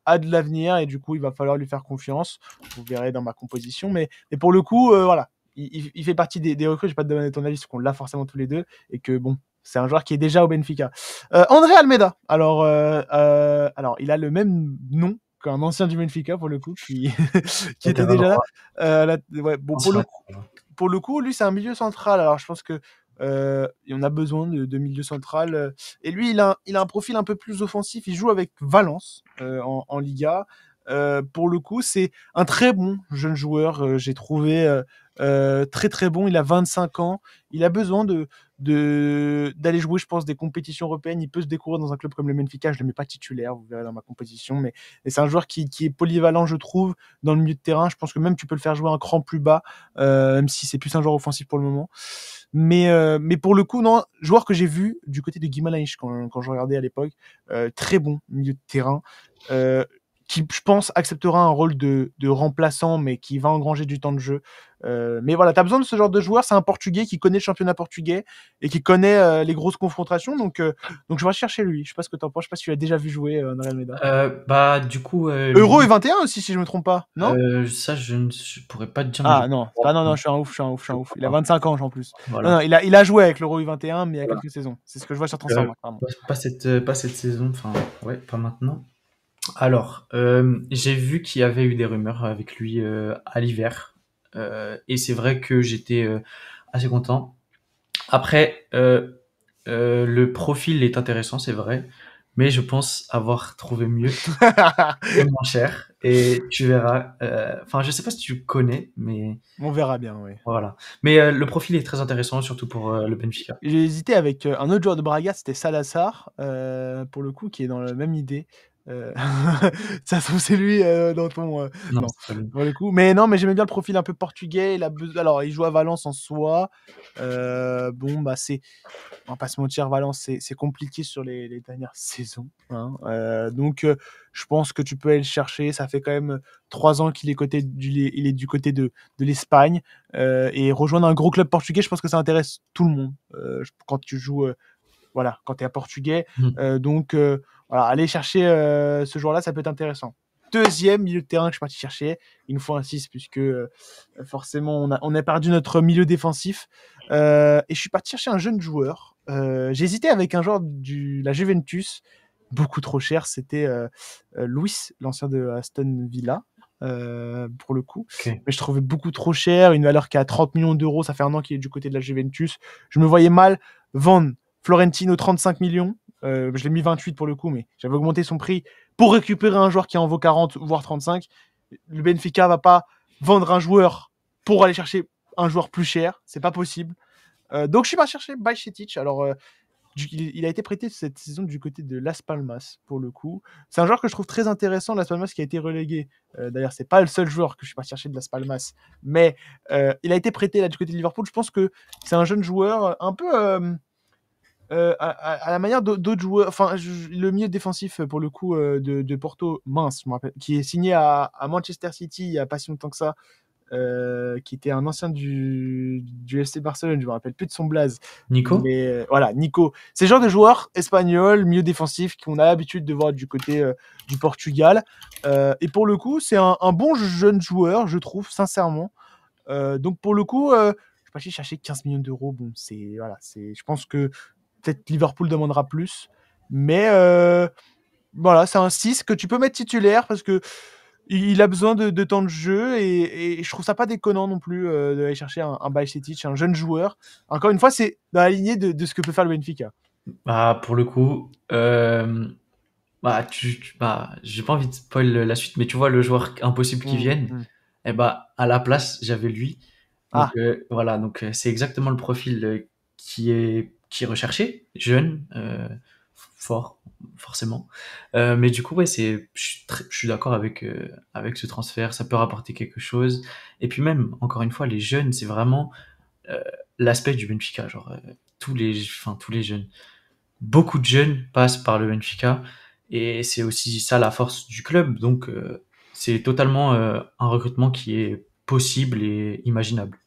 a de l'avenir et du coup, il va falloir lui faire confiance. Vous verrez dans ma composition. Mais pour le coup, voilà. Il fait partie des recrues. Je vais pas te demander ton avis, parce qu'on l'a forcément tous les deux. Et que bon, c'est un joueur qui est déjà au Benfica. André Almeida. Alors, il a le même nom qu'un ancien du Benfica, pour le coup, qui était déjà là. Ouais, bon, Ancien. pour le coup, lui, c'est un milieu central. Alors, je pense que on a besoin de milieu central. Et lui, il a un profil un peu plus offensif. Il joue avec Valence en Liga. Pour le coup, c'est un très bon jeune joueur. J'ai trouvé très très bon. Il a 25 ans. Il a besoin d'aller jouer, je pense, des compétitions européennes. Il peut se découvrir dans un club comme le Benfica. Je ne le mets pas titulaire, vous verrez dans ma composition. Mais c'est un joueur qui est polyvalent, je trouve, dans le milieu de terrain. Je pense que même tu peux le faire jouer un cran plus bas, même si c'est plus un joueur offensif pour le moment. Mais pour le coup, non, joueur que j'ai vu du côté de Guimarães quand je regardais à l'époque, très bon milieu de terrain, qui, je pense, acceptera un rôle de remplaçant, mais qui va engranger du temps de jeu. Mais voilà, tu as besoin de ce genre de joueur. C'est un Portugais qui connaît le championnat portugais et qui connaît les grosses confrontations. Donc je vais chercher lui. Je sais pas ce que tu en penses. Je sais pas si tu l'as déjà vu jouer, André Almeida. Bah, du coup, Euro et 21 aussi, si je me trompe pas, non? ça, je pourrais pas te dire, mais Ah non, non, je suis un ouf, je crois Il a pas. 25 ans en plus. Non, Voilà. non, il a joué avec l'Euro U21, mais il y a Voilà. quelques saisons. C'est ce que je vois sur Transfermarkt, pardon. Pas cette saison, enfin, ouais, pas maintenant. Alors, j'ai vu qu'il y avait eu des rumeurs avec lui à l'hiver. Et c'est vrai que j'étais assez content. Après, le profil est intéressant, c'est vrai, mais je pense avoir trouvé mieux et moins cher. Et tu verras. Enfin, je sais pas si tu le connais, mais On verra bien, oui. voilà. Mais le profil est très intéressant, surtout pour le Benfica. J'ai hésité avec un autre joueur de Braga, c'était Salazar, pour le coup, qui est dans la même idée. Euh, Ça se trouve, c'est lui dans ton. Non, Non, c'est pas lui. pour le coup. Mais non, mais j'aimais bien le profil un peu portugais. Alors, il joue à Valence en soi. Bon, bah, on va pas se mentir, Valence, c'est compliqué sur les dernières saisons, hein. Donc, je pense que tu peux aller le chercher. Ça fait quand même 3 ans qu'il est, il est du côté de l'Espagne. Et rejoindre un gros club portugais, je pense que ça intéresse tout le monde quand tu joues, voilà, quand tu es un Portugais. Mhm. Donc, voilà, aller chercher ce joueur-là, ça peut être intéressant. Deuxième milieu de terrain que je suis parti chercher, il nous faut un 6 puisque forcément on a perdu notre milieu défensif. Et je suis parti chercher un jeune joueur. J'ai hésité avec un joueur de la Juventus, beaucoup trop cher. C'était Luis, l'ancien de Aston Villa, pour le coup. Ok. Mais je trouvais beaucoup trop cher, une valeur qui est à 30 millions d'euros. Ça fait un an qu'il est du côté de la Juventus. Je me voyais mal vendre Florentino 35 millions. Je l'ai mis 28 pour le coup, mais j'avais augmenté son prix pour récupérer un joueur qui en vaut 40 voire 35. Le Benfica va pas vendre un joueur pour aller chercher un joueur plus cher, c'est pas possible. Donc je suis pas chercher Bajcetic. Alors il a été prêté cette saison du côté de Las Palmas pour le coup. C'est un joueur que je trouve très intéressant, Las Palmas qui a été relégué. D'ailleurs, c'est pas le seul joueur que je suis pas chercher de Las Palmas, mais il a été prêté là du côté de Liverpool. Je pense que c'est un jeune joueur un peu à la manière d'autres joueurs, enfin le milieu défensif pour le coup de Porto, mince, je me rappelle, qui est signé à Manchester City il n'y a pas si longtemps que ça. qui était un ancien du FC Barcelone, je me rappelle plus de son blaze. Nico? Mais voilà, Nico. C'est le genre de joueur espagnol, milieu défensif, qu'on a l'habitude de voir du côté du Portugal. Et pour le coup, c'est un bon jeune joueur, je trouve, sincèrement. Donc pour le coup, je suis parti chercher 15 millions d'euros. Bon, je pense que peut-être Liverpool demandera plus. Mais voilà, c'est un 6 que tu peux mettre titulaire parce que il a besoin de temps de jeu et je trouve ça pas déconnant non plus d'aller chercher un Bajcetic, un jeune joueur. Encore une fois, c'est dans la lignée de ce que peut faire le Benfica. Bah, pour le coup, j'ai pas envie de spoil la suite, mais tu vois, le joueur impossible qui vienne, Mm. eh bah, à la place, j'avais lui. Donc, Ah, voilà, donc c'est exactement le profil qui est recherché, jeune, fort, forcément. Mais du coup, ouais, je suis d'accord avec ce transfert, ça peut rapporter quelque chose. Et puis même, encore une fois, les jeunes, c'est vraiment euh, l'aspect du Benfica, genre tous les jeunes. Beaucoup de jeunes passent par le Benfica et c'est aussi ça la force du club. Donc, c'est totalement un recrutement qui est possible et imaginable.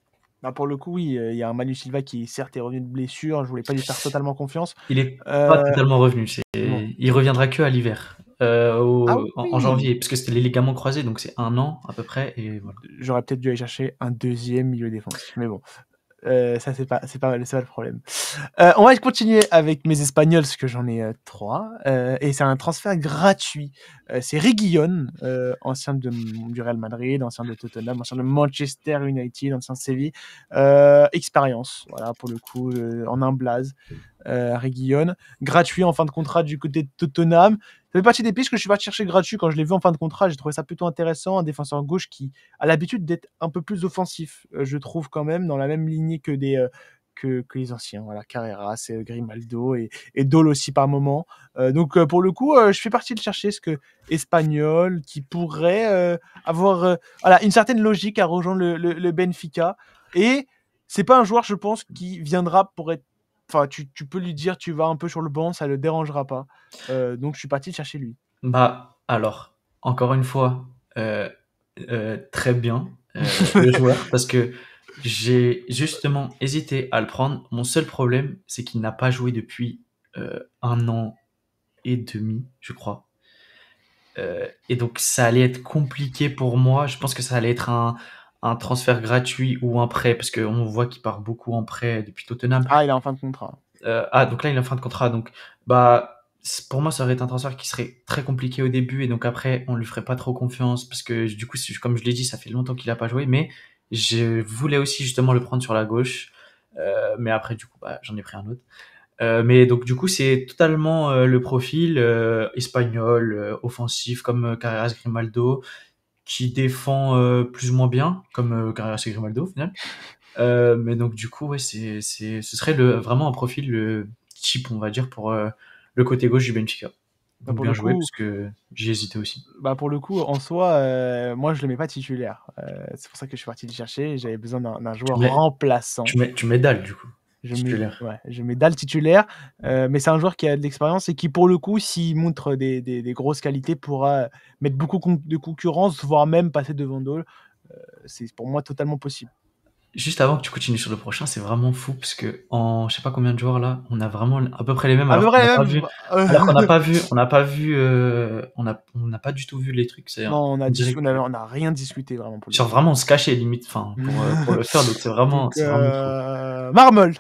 bah pour le coup, oui, il y a un Manu Silva qui certes est revenu de blessure. Je voulais pas lui faire totalement confiance. Il est pas Euh, totalement revenu. bon. Il reviendra que à l'hiver, Ah en oui, janvier, parce que c'était les ligaments croisés, donc c'est un an à peu près, et voilà. j'aurais peut-être dû aller chercher un deuxième milieu défensif. Mais bon, ça c'est pas le problème. On va continuer avec mes Espagnols, parce que j'en ai 3. Et c'est un transfert gratuit. C'est Reguilón, ancien du Real Madrid, ancien de Tottenham, ancien de Manchester United, ancien de Séville. Expérience, voilà, pour le coup, en un blaze. Reguilón, gratuit en fin de contrat du côté de Tottenham. Ça fait partie des pistes que je suis parti chercher gratuit quand je l'ai vu en fin de contrat. J'ai trouvé ça plutôt intéressant. Un défenseur gauche qui a l'habitude d'être un peu plus offensif, je trouve quand même, dans la même lignée que les anciens. Voilà, Carreras, Grimaldo et Dole aussi par moment. Donc pour le coup, je fais partie de chercher ce que espagnol qui pourrait avoir voilà, une certaine logique à rejoindre le Benfica. Et c'est pas un joueur, je pense, qui viendra pour être. Enfin, tu peux lui dire tu vas un peu sur le banc, ça le dérangera pas. Donc je suis parti chercher lui. Bah, alors, encore une fois, très bien, le joueur, parce que j'ai justement hésité à le prendre. Mon seul problème, c'est qu'il n'a pas joué depuis 1 an et demi, je crois. Et donc, ça allait être compliqué pour moi. Je pense que ça allait être un transfert gratuit ou un prêt, parce qu'on voit qu'il part beaucoup en prêt depuis Tottenham. Ah, il est en fin de contrat. Donc là, il est en fin de contrat. Donc, bah, pour moi, ça aurait été un transfert qui serait très compliqué au début. Et donc après, on lui ferait pas trop confiance. Parce que du coup, comme je l'ai dit, ça fait longtemps qu'il a pas joué. Mais je voulais aussi justement le prendre sur la gauche. Mais après, du coup, bah, j'en ai pris un autre. Mais donc, du coup, c'est totalement le profil espagnol, offensif, comme Carreras Grimaldo, qui défend plus ou moins bien, comme Carreras et Grimaldo au final. Mais donc du coup, ouais, ce serait vraiment un profil type, on va dire, pour le côté gauche du Benfica. Bah, Donc pour bien le joué, coup, parce que j'ai hésité aussi. en soi, moi je le mets pas titulaire. C'est pour ça que je suis parti le chercher. J'avais besoin d'un Tu joueur mets, remplaçant. tu mets dalle, du coup, Je mets, titulaire. ouais, je mets Dalle titulaire, mais c'est un joueur qui a de l'expérience et qui, pour le coup, s'il montre des grosses qualités, pourra mettre beaucoup de concurrence, voire même passer devant Dole. C'est pour moi totalement possible. Juste avant que tu continues sur le prochain, c'est vraiment fou, parce que en je sais pas combien de joueurs là, on a vraiment à peu près les mêmes, À peu alors qu'on près n'a les pas mêmes. vu, on n'a pas du tout vu les trucs. Non, On dirait que, on a rien discuté vraiment pour le genre coup. vraiment on se cachait limite, enfin, pour le faire, donc Donc, c'est vraiment trop. Marmol,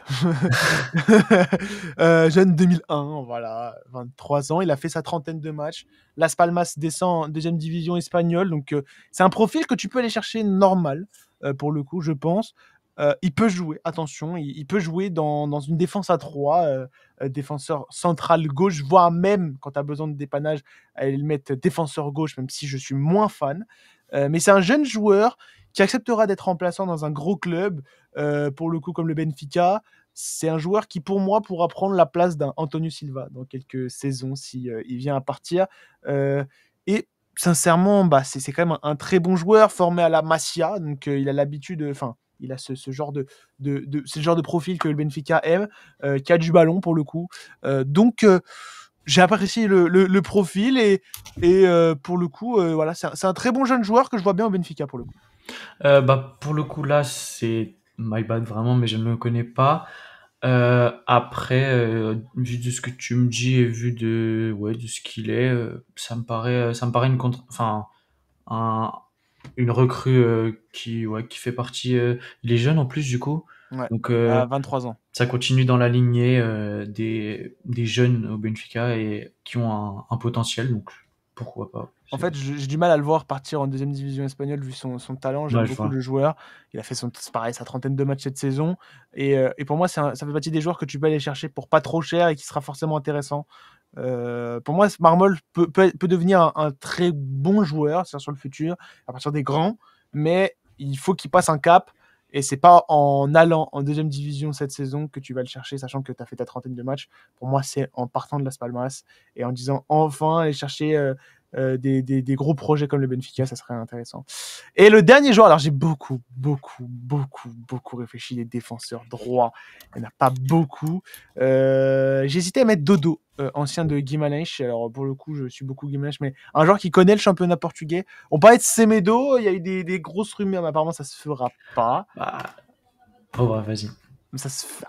jeune 2001, voilà, 23 ans, il a fait sa trentaine de matchs. Las Palmas descend en deuxième division espagnole, donc c'est un profil que tu peux aller chercher normal, pour le coup, je pense. Il peut jouer, attention, il peut jouer dans une défense à 3, défenseur central gauche, voire même, quand tu as besoin de dépannage, aller le mettre défenseur gauche, même si je suis moins fan. Mais c'est un jeune joueur qui acceptera d'être remplaçant dans un gros club, pour le coup comme le Benfica. C'est un joueur qui, pour moi, pourra prendre la place d'un Antonio Silva dans quelques saisons si il vient à partir. Et sincèrement, bah, c'est quand même un très bon joueur formé à la Masia, donc il a l'habitude, enfin, il a ce genre c'est le genre de profil que le Benfica aime, qui a du ballon pour le coup. Donc j'ai apprécié le profil et pour le coup, voilà, c'est un très bon jeune joueur que je vois bien au Benfica pour le coup. Bah, pour le coup, là, c'est my bad vraiment, mais je ne le connais pas. Après, vu de ce que tu me dis et vu de, ouais, de ce qu'il est, ça me paraît enfin, un, une recrue ouais, qui fait partie. Il est jeune en plus, du coup. Ouais, Donc, à 23 ans. ça continue dans la lignée des jeunes au Benfica et qui ont un potentiel. Donc, pourquoi pas. En fait, j'ai du mal à le voir partir en deuxième division espagnole vu son talent. J'aime Ouais, je beaucoup vois. le joueur. Il a fait c'est pareil, sa trentaine de matchs cette saison. Et pour moi, ça fait partie des joueurs que tu peux aller chercher pour pas trop cher et qui sera forcément intéressant. Pour moi, Marmol peut devenir un très bon joueur sur le futur, à partir des grands, mais il faut qu'il passe un cap. Et c'est pas en allant en deuxième division cette saison que tu vas le chercher, sachant que tu as fait ta trentaine de matchs. Pour moi, c'est en partant de Las Palmas et en disant enfin aller chercher des gros projets comme le Benfica, ça serait intéressant. Et le dernier joueur, alors j'ai beaucoup réfléchi, les défenseurs droits, il n'y en a pas beaucoup. J'ai hésité à mettre Dodo, ancien de Guimarães. Alors pour le coup, je suis beaucoup Guimarães, mais un joueur qui connaît le championnat portugais. On parlait de Semedo, il y a eu des grosses rumeurs, mais apparemment ça se fera pas. Bah, oh, bah, vas-y.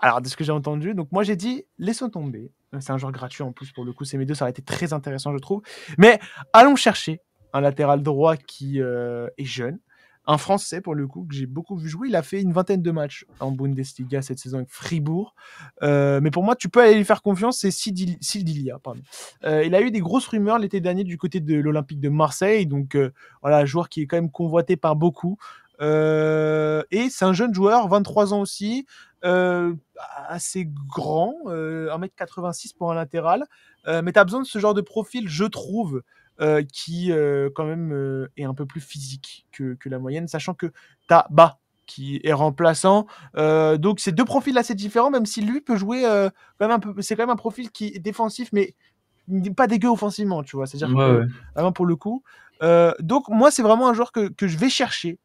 Alors, de ce que j'ai entendu, donc moi j'ai dit, laissons tomber. C'est un joueur gratuit en plus, pour le coup, ces deux, ça aurait été très intéressant, je trouve. Mais allons chercher un latéral droit qui est jeune, un Français pour le coup, que j'ai beaucoup vu jouer. Il a fait une vingtaine de matchs en Bundesliga cette saison avec Fribourg. Mais pour moi, tu peux aller lui faire confiance, c'est Sildilia. Pardon. Il a eu des grosses rumeurs l'été dernier du côté de l'Olympique de Marseille, donc voilà, un joueur qui est quand même convoité par beaucoup. Et c'est un jeune joueur, 23 ans aussi, euh, assez grand, 1m86 pour un latéral. Mais tu as besoin de ce genre de profil, je trouve, qui quand même est un peu plus physique que la moyenne, sachant que tu as Bas qui est remplaçant. Donc c'est deux profils assez différents, même si lui peut jouer quand même un peu. C'est quand même un profil qui est défensif, mais pas dégueu offensivement, tu vois. Ouais, C'est-à-dire que ouais. vraiment pour le coup. Donc moi c'est vraiment un joueur que je vais chercher.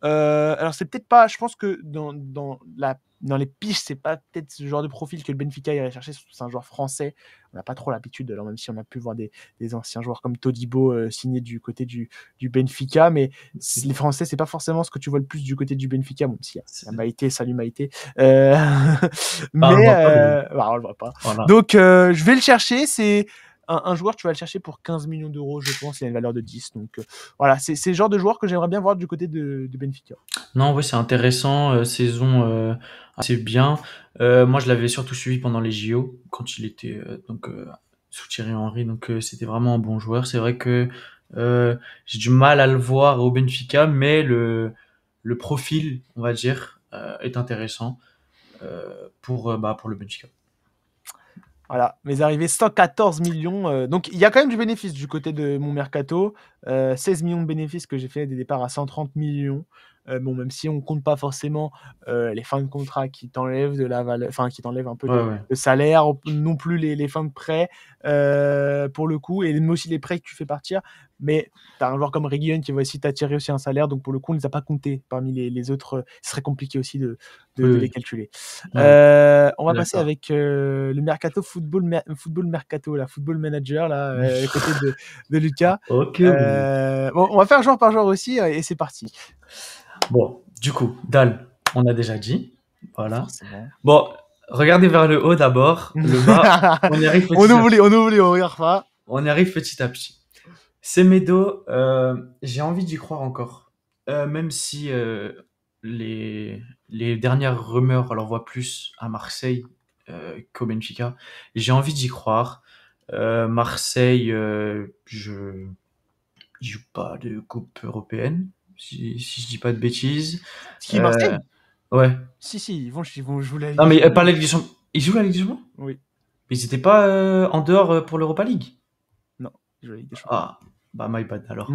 Alors c'est peut-être pas, je pense que dans les piches, c'est pas peut-être ce genre de profil que le Benfica irait chercher, surtout c'est un joueur français. On n'a pas trop l'habitude, alors même si on a pu voir des anciens joueurs comme Todibo signés du côté du Benfica, mais les Français, c'est pas forcément ce que tu vois le plus du côté du Benfica, bon, s'il y a Maïté, salut Maïté. Euh, Bah, on le mais voit pas, mais bah, on le voit pas. voilà. Donc je vais le chercher, c'est un joueur, tu vas le chercher pour 15 millions d'euros, je pense, il a une valeur de 10. Donc voilà, c'est le genre de joueur que j'aimerais bien voir du côté de Benfica. Non, oui, c'est intéressant, saison assez bien. Moi, je l'avais surtout suivi pendant les JO, quand il était sous Thierry Henry, donc c'était vraiment un bon joueur. C'est vrai que j'ai du mal à le voir au Benfica, mais le profil, on va dire, est intéressant pour le Benfica. Voilà, mes arrivées 114 millions. Donc il y a quand même du bénéfice du côté de mon mercato. 16 millions de bénéfices que j'ai fait des départs à 130 millions. Bon, même si on compte pas forcément les fins de contrat qui t'enlèvent de la valeur, enfin qui t'enlèvent un peu Ouais, ouais. de salaire, non plus les fins de prêt pour le coup, et mais aussi les prêts que tu fais partir. Mais tu as un joueur comme Reguilon qui va aussi t'attirer aussi un salaire, donc pour le coup on ne les a pas comptés parmi les autres. Ce serait compliqué aussi Oui, de les oui. calculer. Ouais, On je va suis passer d'accord. avec le mercato football mercato, la football manager là, à côté de Lucas. Ok. Bon, on va faire joueur par joueur aussi et c'est parti. Bon, du coup, Dal, on a déjà dit. Voilà. Forcément. Bon, regardez vers le haut d'abord. Le bas, on y arrive On petit à oublie, petit. on oublie, on regarde pas. On y arrive petit à petit. Semedo, j'ai envie d'y croire encore. Même si les dernières rumeurs, on leur voit plus à Marseille qu'au Benfica. J'ai envie d'y croire. Marseille, je ils jouent pas de coupe européenne, si je dis pas de bêtises. Qui Euh, Marseille? ouais. Si, si, ils vont jouer la Ligue Non, des mais Champions. pas la Ligue des Champions. Ils jouent la Ligue des Champions? Oui. Mais ils étaient pas en dehors pour l'Europa League. Non, ils jouent la Ligue des Champions. Ah, bah my bad alors.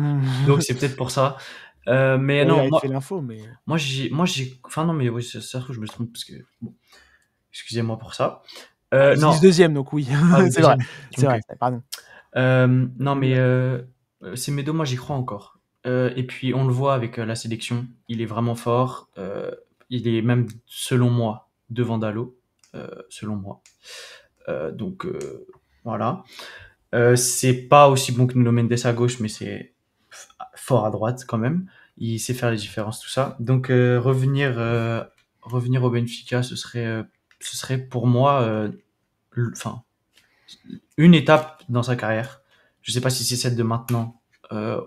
Donc c'est peut-être pour ça. Mais On non, vérifie l'info, mais. enfin non, mais oui, ça se trouve, je me trompe parce que, bon, excusez-moi pour ça. Ah, ils Non, finissent deuxième, donc oui, ah, le c'est vrai. deuxième. C'est Ok. vrai, pardon. Non, mais Semedo, moi j'y crois encore. Et puis on le voit avec la sélection, il est vraiment fort. Il est même, selon moi, devant Dalot, selon moi. Donc voilà. C'est pas aussi bon que Nuno Mendes à gauche, mais c'est fort à droite quand même. il sait faire les différences, tout ça. Donc revenir au Benfica, ce serait pour moi, enfin, une étape dans sa carrière. Je sais pas si c'est celle de maintenant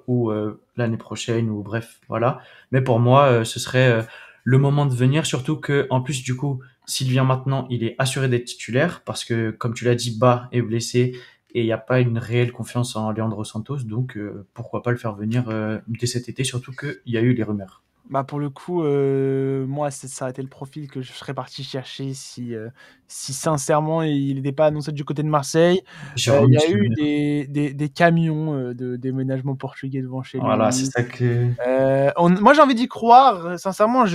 ou l'année prochaine ou bref, voilà. Mais pour moi, ce serait le moment de venir, surtout que en plus du coup, s'il vient maintenant, il est assuré d'être titulaire parce que comme tu l'as dit, Ba est blessé et il n'y a pas une réelle confiance en Leandro Santos, donc pourquoi pas le faire venir dès cet été, surtout qu'il y a eu les rumeurs. Bah, pour le coup, moi, ça a été le profil que je serais parti chercher si sincèrement il n'était pas annoncé du côté de Marseille. Il Jérôme y a eu Lemaire. des camions de déménagement portugais devant chez Voilà, c'est lui. ça que. Moi, j'ai envie d'y croire. Sincèrement,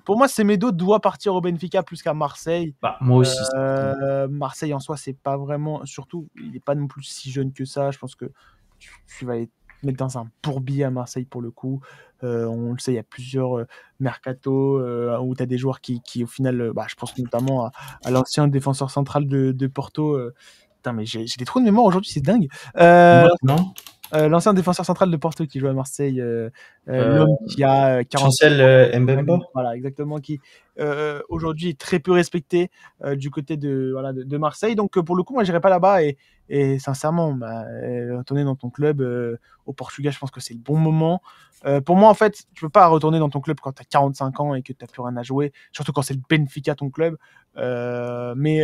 pour moi, Semedo doit partir au Benfica plus qu'à Marseille. Bah, moi aussi, c'est pareil. Marseille en soi, c'est pas vraiment. Surtout, il n'est pas non plus si jeune que ça. Je pense que tu vas être mettre dans un bourbier à Marseille pour le coup. On le sait, il y a plusieurs mercato où tu as des joueurs qui au final, je pense notamment à l'ancien défenseur central de Porto. Putain, mais j'ai des trous de mémoire aujourd'hui, c'est dingue. Maintenant, L'ancien défenseur central de Porto qui joue à Marseille, euh, l'homme qui a 45 Chancel Mbemba. ans, voilà, exactement, qui aujourd'hui est très peu respecté du côté de Marseille. Donc pour le coup, moi, j'irai pas là-bas et sincèrement, retourner dans ton club au Portugal, je pense que c'est le bon moment. Pour moi, en fait, tu peux pas retourner dans ton club quand tu as 45 ans et que tu n'as plus rien à jouer, surtout quand c'est le Benfica ton club. Mais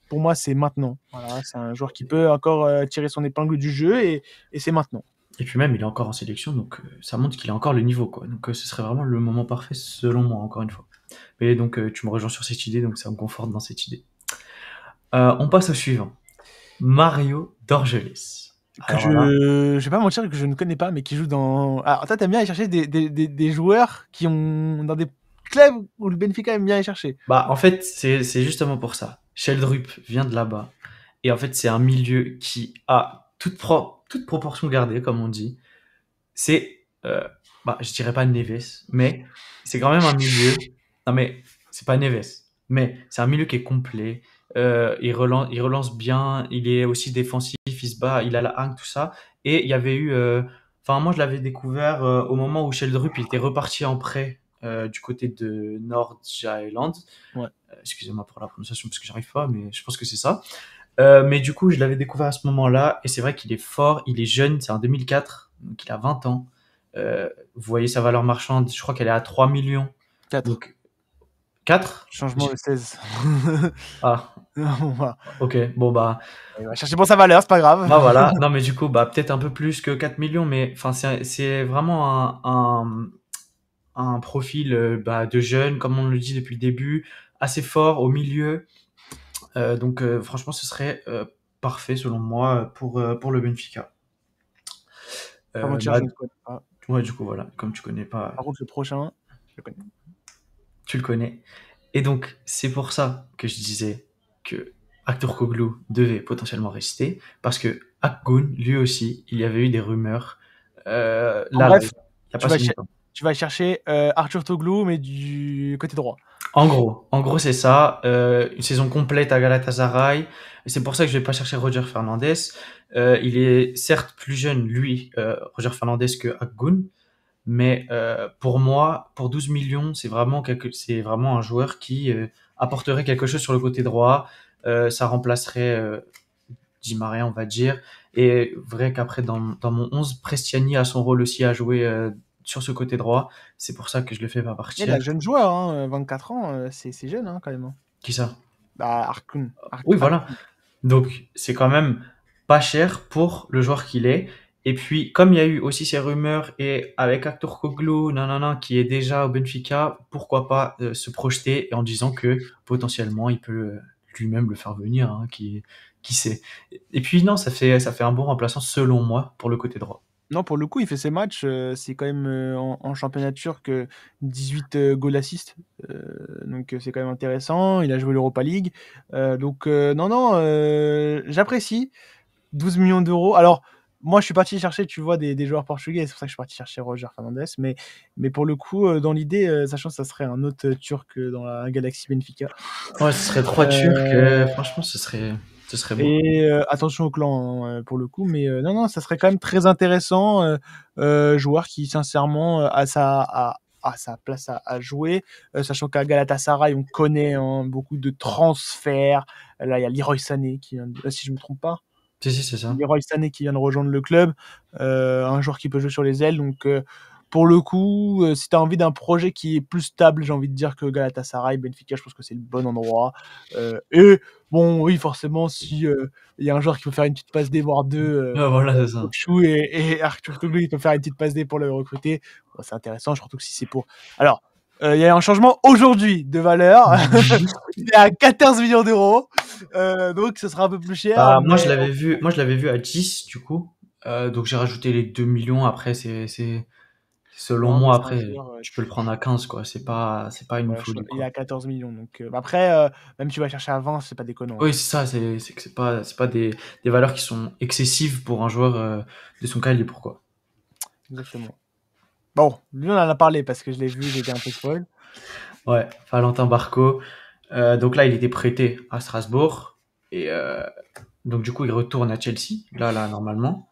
pour moi, c'est maintenant. Voilà, c'est un joueur qui peut encore tirer son épingle du jeu et c'est maintenant. Et puis même, il est encore en sélection, donc ça montre qu'il a encore le niveau, quoi. Donc ce serait vraiment le moment parfait, selon moi, encore une fois. Et donc tu me rejoins sur cette idée, donc ça me conforte dans cette idée. On passe au suivant. Mario Dorgeles. Que Alors là, je vais pas mentir que je ne connais pas, mais qui joue dans. Alors, toi, t'aimes bien aller chercher des joueurs qui ont dans des clubs où le Benfica aime bien aller chercher. bah en fait, c'est justement pour ça. Sheldrup vient de là-bas. Et en fait, c'est un milieu qui a toute proportion gardée, comme on dit. C'est, je dirais pas Neves, mais c'est quand même un milieu. Non, mais c'est pas Neves, mais c'est un milieu qui est complet. Il relance bien. Il est aussi défensif. Il se bat. Il a la hargne, tout ça. Et il y avait eu. Enfin, moi, je l'avais découvert au moment où Sheldrup il était reparti en prêt du côté de Nordjylland. Ouais. Excusez-moi pour la prononciation parce que j'arrive pas, mais je pense que c'est ça. Mais du coup, je l'avais découvert à ce moment-là, et c'est vrai qu'il est fort, il est jeune, c'est en 2004, donc il a 20 ans. Vous voyez sa valeur marchande, je crois qu'elle est à 3 millions. 4. Donc 4. Changement de 16. Ah, Voilà. ok, bon bah, Il va chercher pour sa valeur, c'est pas grave. bah voilà. Non mais du coup, bah peut-être un peu plus que 4 millions, mais enfin c'est vraiment un profil de jeune, comme on le dit depuis le début, assez fort au milieu. Donc franchement, ce serait parfait selon moi pour le Benfica. Pas Euh, mentir, bah, je ne connais pas. Ouais, du coup, voilà, comme tu connais pas, Par contre, le prochain, je le connais. tu le connais. Et donc, c'est pour ça que je disais que Aktürkoğlu devait potentiellement rester, parce que Akgun, lui aussi, il y avait eu des rumeurs, En la veille, bref, il n'y a tu pas vas, si cher- longtemps. tu vas chercher Arthur Toglou, mais du côté droit. En gros, c'est ça. Une saison complète à Galatasaray. Et c'est pour ça que je vais pas chercher Roger Fernandez. Il est certes plus jeune, lui, Roger Fernandez, que Akgun. Mais pour moi, pour 12 millions, c'est vraiment un joueur qui apporterait quelque chose sur le côté droit. Ça remplacerait Di Maria, on va dire. Et vrai qu'après, dans mon 11, Prestiani a son rôle aussi à jouer sur ce côté droit. C'est pour ça que je le fais pas Il y a de partir. la jeune joueur, hein, 24 ans, c'est jeune hein, quand même. Hein. Qui ça? Bah, Arkun. Oui, voilà. Donc, c'est quand même pas cher pour le joueur qu'il est. Et puis, comme il y a eu aussi ces rumeurs, et avec Aktürkoğlu, nanana, qui est déjà au Benfica, pourquoi pas se projeter en disant que potentiellement il peut lui-même le faire venir, hein, qui sait. Et puis non, ça fait un bon remplaçant selon moi pour le côté droit. Non, pour le coup, il fait ses matchs. C'est quand même en championnat turc 18 goal assist. Donc c'est quand même intéressant. Il a joué l'Europa League. Non, non, j'apprécie. 12 millions d'euros. Alors, moi, je suis parti chercher, tu vois, des joueurs portugais. C'est pour ça que je suis parti chercher Roger Fernandez. Mais pour le coup, dans l'idée, sachant que ça serait un autre Turc dans la galaxie Benfica. Ouais, ce serait trois Turcs, Euh, franchement, ce serait. Ce serait beau. Et attention au clan hein, pour le coup, mais non, ça serait quand même très intéressant. Joueur qui, sincèrement, a sa place à jouer. Sachant qu'à Galatasaray, on connaît hein, beaucoup de transferts. Là, il y a Leroy Sané qui vient si je me trompe pas. Si, c'est ça. Leroy Sané qui vient de rejoindre le club, un joueur qui peut jouer sur les ailes. Donc, pour le coup, si tu as envie d'un projet qui est plus stable, j'ai envie de dire que Galatasaray, Benfica, je pense que c'est le bon endroit. Et bon, oui, forcément, si il y a un joueur qui peut faire une petite passe D, voire deux, Voilà, c'est ça. Chou et Arthur Koglu, il peut faire une petite passe D pour le recruter. Bon, c'est intéressant, surtout que si c'est pour. Alors, il y a un changement aujourd'hui de valeur. Il est à 14 millions d'euros. Donc, ce sera un peu plus cher. Bah, Mais moi, je l'avais vu à 10, du coup. Donc, j'ai rajouté les 2 millions. Après, selon non, mais moi, c'est un après, joueur. tu peux le prendre à 15, quoi. C'est pas une Ouais, folie, il est quoi. à 14 millions. Donc, après, même si tu vas chercher à 20, c'est pas déconnant. Oui, c'est ça. C'est que c'est pas des valeurs qui sont excessives pour un joueur de son calibre, quoi. Exactement. Bon, lui, on en a parlé parce que je l'ai vu, j'ai été un peu spoil. Ouais, Valentin Barco. Donc là, il était prêté à Strasbourg. Et donc, du coup, il retourne à Chelsea. Là, normalement.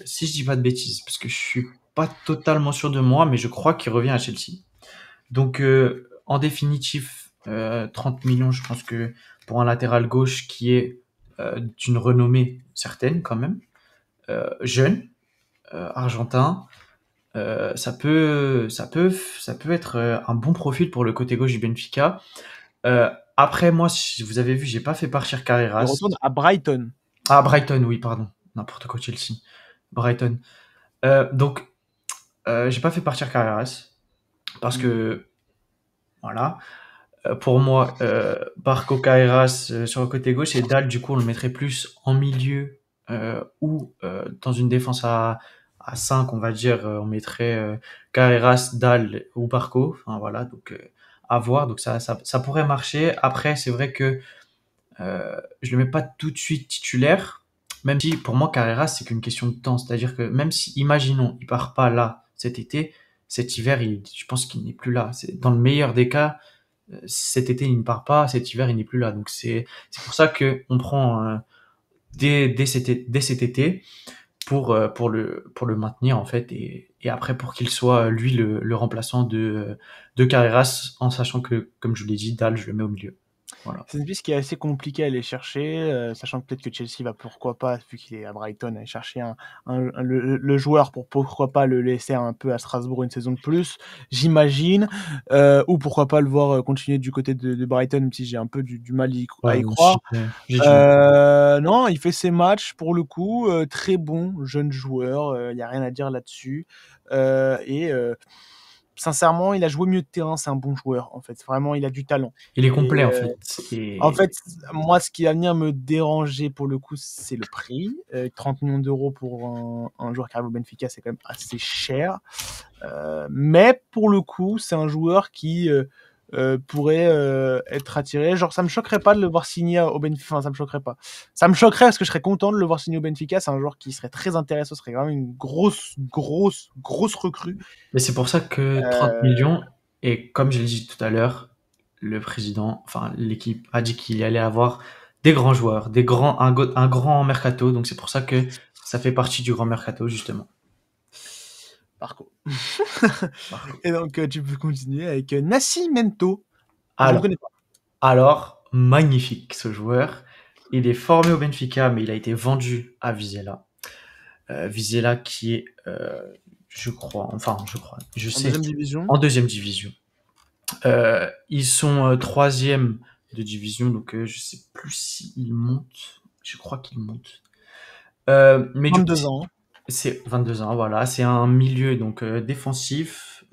Si je dis pas de bêtises, parce que je suis pas totalement sûr de moi, mais je crois qu'il revient à Chelsea. Donc, en définitif, 30 millions, je pense que pour un latéral gauche qui est d'une renommée certaine quand même, jeune, argentin, ça peut être un bon profil pour le côté gauche du Benfica. Après, moi, si vous avez vu, j'ai pas fait partir Il Carreras. retourne à Brighton. Ah, Brighton, oui, pardon. N'importe quoi, Chelsea. Brighton. Donc, j'ai pas fait partir Carreras parce que, voilà. Pour moi, Barco Carreras sur le côté gauche et Dal, du coup, on le mettrait plus en milieu ou dans une défense à 5, on va dire. On mettrait Carreras, Dal ou Barco. Enfin, voilà, donc à voir. Donc, ça pourrait marcher. Après, c'est vrai que je le mets pas tout de suite titulaire, même si pour moi Carreras c'est qu'une question de temps. C'est-à-dire que même si, imaginons, il part pas là cet été, cet hiver, je pense qu'il n'est plus là. C'est dans le meilleur des cas, cet été il ne part pas, cet hiver il n'est plus là. Donc c'est pour ça que on prend dès cet été pour le maintenir en fait et après pour qu'il soit lui le remplaçant de Carreras en sachant que comme je vous l'ai dit, Dal je le mets au milieu. Voilà. C'est une piste qui est assez compliquée à aller chercher, sachant peut-être que Chelsea va pourquoi pas, vu qu'il est à Brighton, aller chercher le joueur pour pourquoi pas le laisser un peu à Strasbourg une saison de plus, j'imagine. Ou pourquoi pas le voir continuer du côté de Brighton, même si j'ai un peu du mal Ouais, à y moi aussi, croire. j'ai du mal. Non, il fait ses matchs pour le coup, très bon jeune joueur, il y a rien à dire là-dessus. Et sincèrement, il a joué milieu de terrain, c'est un bon joueur en fait. Vraiment, il a du talent. Il est Et complet en fait. en Et fait, moi, ce qui va venir me déranger pour le coup, c'est le prix. 30 millions d'euros pour un joueur qui arrive au Benfica, c'est quand même assez cher. Mais pour le coup, c'est un joueur qui pourrait être attiré. Genre, ça me choquerait pas de le voir signer au Benfica. Enfin, ça me choquerait pas. Ça me choquerait parce que je serais content de le voir signer au Benfica. C'est un joueur qui serait très intéressant. Ce serait vraiment une grosse recrue. mais c'est pour ça que 30 Euh, millions, et comme je l'ai dit tout à l'heure, le président, enfin l'équipe a dit qu'il allait avoir des grands joueurs, un grand mercato. Donc c'est pour ça que ça fait partie du grand mercato justement. Marco. Marco. Et donc, tu peux continuer avec Nascimento. Je ne Alors, connais pas. alors, magnifique ce joueur. Il est formé au Benfica, mais il a été vendu à Vizela. Vizela qui est, je En sais, deuxième division. en deuxième division. Ils sont troisième de division, donc je sais plus s'ils montent. Je crois qu'ils montent. Mais du coup, 22 ans. c'est 22 ans, voilà. C'est un milieu donc défensif.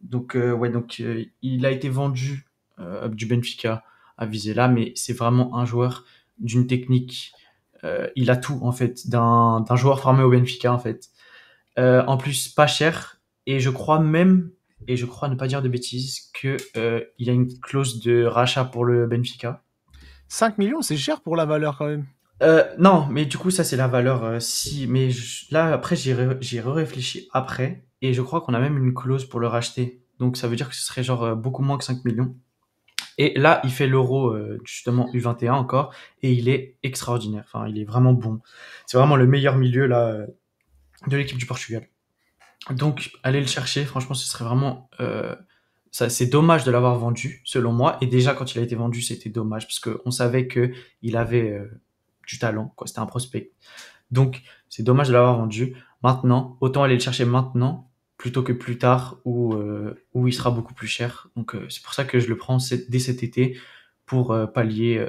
Donc ouais, donc il a été vendu du Benfica à Vizela, mais c'est vraiment un joueur d'une technique. Il a tout en fait d'un joueur formé au Benfica en fait. En plus, pas cher. Et je crois même, et je crois ne pas dire de bêtises, que il y a une clause de rachat pour le Benfica. 5 millions, c'est cher pour la valeur quand même. Non, mais du coup, ça c'est la valeur. Si, mais là après, j'y réfléchi après, et je crois qu'on a même une clause pour le racheter. Donc ça veut dire que ce serait genre beaucoup moins que 5 millions. Et là, il fait l'Euro, justement U21 encore, et il est extraordinaire. Enfin, il est vraiment bon. C'est vraiment le meilleur milieu là de l'équipe du Portugal. Donc, aller le chercher, franchement, ce serait vraiment. Ça, c'est dommage de l'avoir vendu, selon moi. Et déjà, quand il a été vendu, c'était dommage parce qu'on savait que il avait du talent, quoi. C'était un prospect. Donc, c'est dommage de l'avoir vendu. Maintenant, autant aller le chercher maintenant plutôt que plus tard où il sera beaucoup plus cher. Donc, c'est pour ça que je le prends dès cet été pour pallier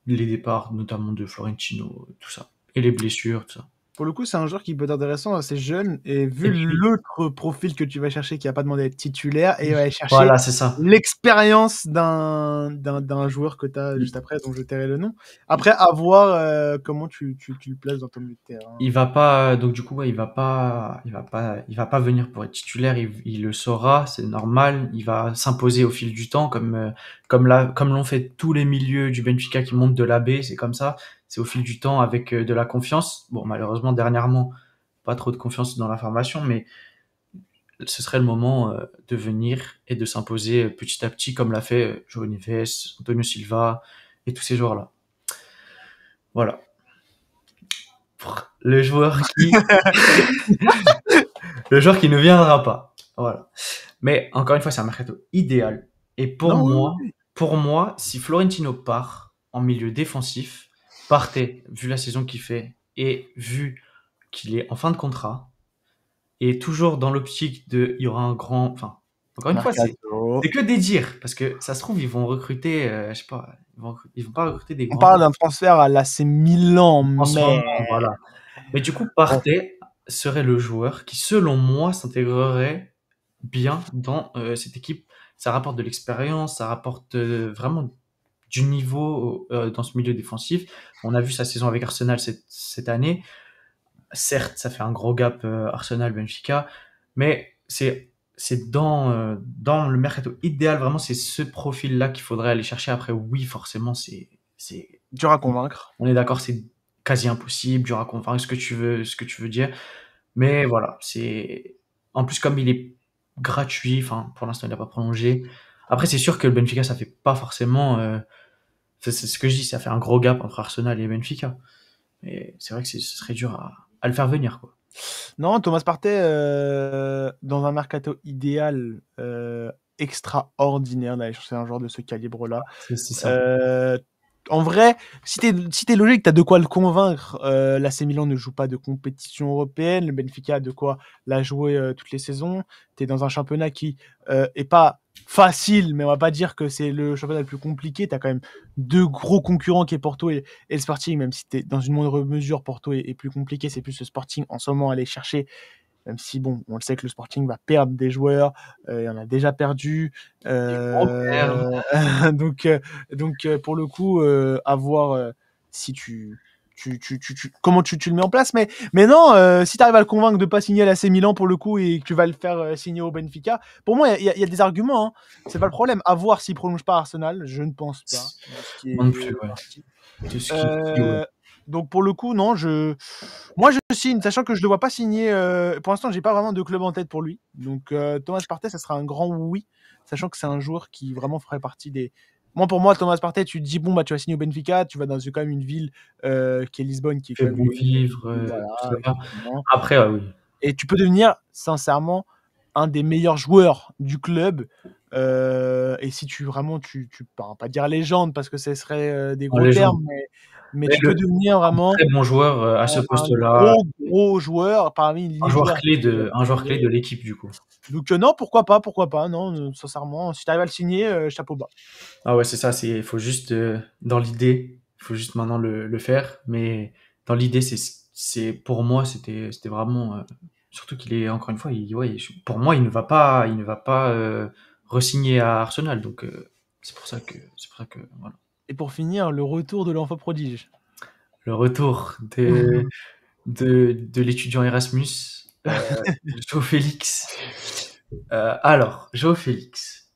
les départs, notamment de Florentino, tout ça. Et les blessures, tout ça. Pour le coup, c'est un joueur qui peut être intéressant, assez jeune, et vu Et puis, l'autre profil que tu vas chercher, qui a pas demandé à être titulaire, et il va aller chercher voilà, c'est ça. l'expérience d'un joueur que tu as juste après, dont je tairai le nom. Après, à voir comment tu le places dans ton milieu de terrain. Il va pas, donc du coup, ouais, il va pas venir pour être titulaire. Il le saura, c'est normal. Il va s'imposer au fil du temps, comme l'ont fait tous les milieux du Benfica qui montent de la B. C'est comme ça. C'est au fil du temps avec de la confiance. Bon, malheureusement, dernièrement, pas trop de confiance dans la formation, mais ce serait le moment de venir et de s'imposer petit à petit, comme l'a fait João Neves, Antonio Silva et tous ces joueurs-là. Voilà. Le joueur qui Le joueur qui ne viendra pas. Voilà. Mais encore une fois, c'est un mercato idéal. Et Non, oui, oui. pour moi, si Florentino part en milieu défensif, partait, vu la saison qu'il fait et vu qu'il est en fin de contrat, et toujours dans l'optique de, il y aura un grand, enfin, encore une fois, Mercato. c'est que des dires, parce que ça se trouve, ils vont recruter, je sais pas, ils vont pas recruter des On grands parle d'un transfert à l'AC Milan, en ce mais moment, voilà. Mais du coup, bon, Partey serait le joueur qui, selon moi, s'intégrerait bien dans cette équipe. Ça rapporte de l'expérience, ça rapporte vraiment du niveau dans ce milieu défensif. On a vu sa saison avec Arsenal cette année. Certes, ça fait un gros gap Arsenal-Benfica, mais c'est dans le mercato idéal, vraiment, c'est ce profil-là qu'il faudrait aller chercher. Après, oui, forcément, c'est dur à convaincre. on est d'accord, c'est quasi impossible, dur à convaincre, ce que tu veux dire. Mais voilà, c'est en plus comme il est gratuit, enfin pour l'instant il n'a pas prolongé. Après c'est sûr que le Benfica ça fait pas forcément, c'est ce que je dis, ça fait un gros gap entre Arsenal et Benfica. Mais c'est vrai que ce serait dur à le faire venir quoi. Non, Thomas Partey, dans un mercato idéal, extraordinaire d'aller chercher un joueur de ce calibre-là. C'est ça. Euh, En vrai, si t'es logique, t'as de quoi le convaincre. L'AC Milan ne joue pas de compétition européenne. Le Benfica a de quoi la jouer toutes les saisons. T'es dans un championnat qui est pas facile, mais on va pas dire que c'est le championnat le plus compliqué. T'as quand même deux gros concurrents qui est Porto et le Sporting, même si t'es dans une moindre mesure, Porto est plus compliqué. C'est plus le Sporting en ce moment à aller chercher, même si, bon, on le sait que le Sporting va perdre des joueurs, il en a déjà perdu. Des gros perdre. Donc, pour le coup, à voir si comment tu le mets en place. Mais non, si tu arrives à le convaincre de ne pas signer à l'AC Milan pour le coup et que tu vas le faire signer au Benfica, pour moi, il y a des arguments. Hein. C'est pas le problème. À voir s'il prolonge pas Arsenal, je ne pense pas. Ce qui Moi non est plus, ouais. parti. De ce qui ouais. Donc pour le coup, non, moi je signe, sachant que je le vois pas signer. Pour l'instant, j'ai pas vraiment de club en tête pour lui. Donc Thomas Partey, ça sera un grand oui, sachant que c'est un joueur qui vraiment ferait partie des. Moi, pour moi, Thomas Partey, tu te dis bon bah tu vas signer au Benfica, tu vas dans quand même une ville qui est Lisbonne, qui est Fait quand même bon vivre, voilà, tout ça. exactement. Après oui. Et tu peux devenir sincèrement un des meilleurs joueurs du club. Et si tu vraiment tu pas dire légende parce que ce serait des En gros légende. termes, mais Mais tu peux devenir un vraiment très bon joueur à ce un poste-là, gros joueur parmi les joueurs. un joueur clé de l'équipe du coup. Donc non, pourquoi pas, non, sincèrement, si tu arrives à le signer, chapeau bas. Ah ouais, c'est ça, il faut juste, dans l'idée, il faut juste maintenant le faire, mais dans l'idée, pour moi, c'était vraiment, surtout qu'il est, encore une fois, ouais, pour moi, il ne va pas re-signer à Arsenal, donc c'est pour ça que, voilà. Et pour finir, le retour de l'enfant prodige. Le retour de l'étudiant Erasmus, João Félix. João Félix.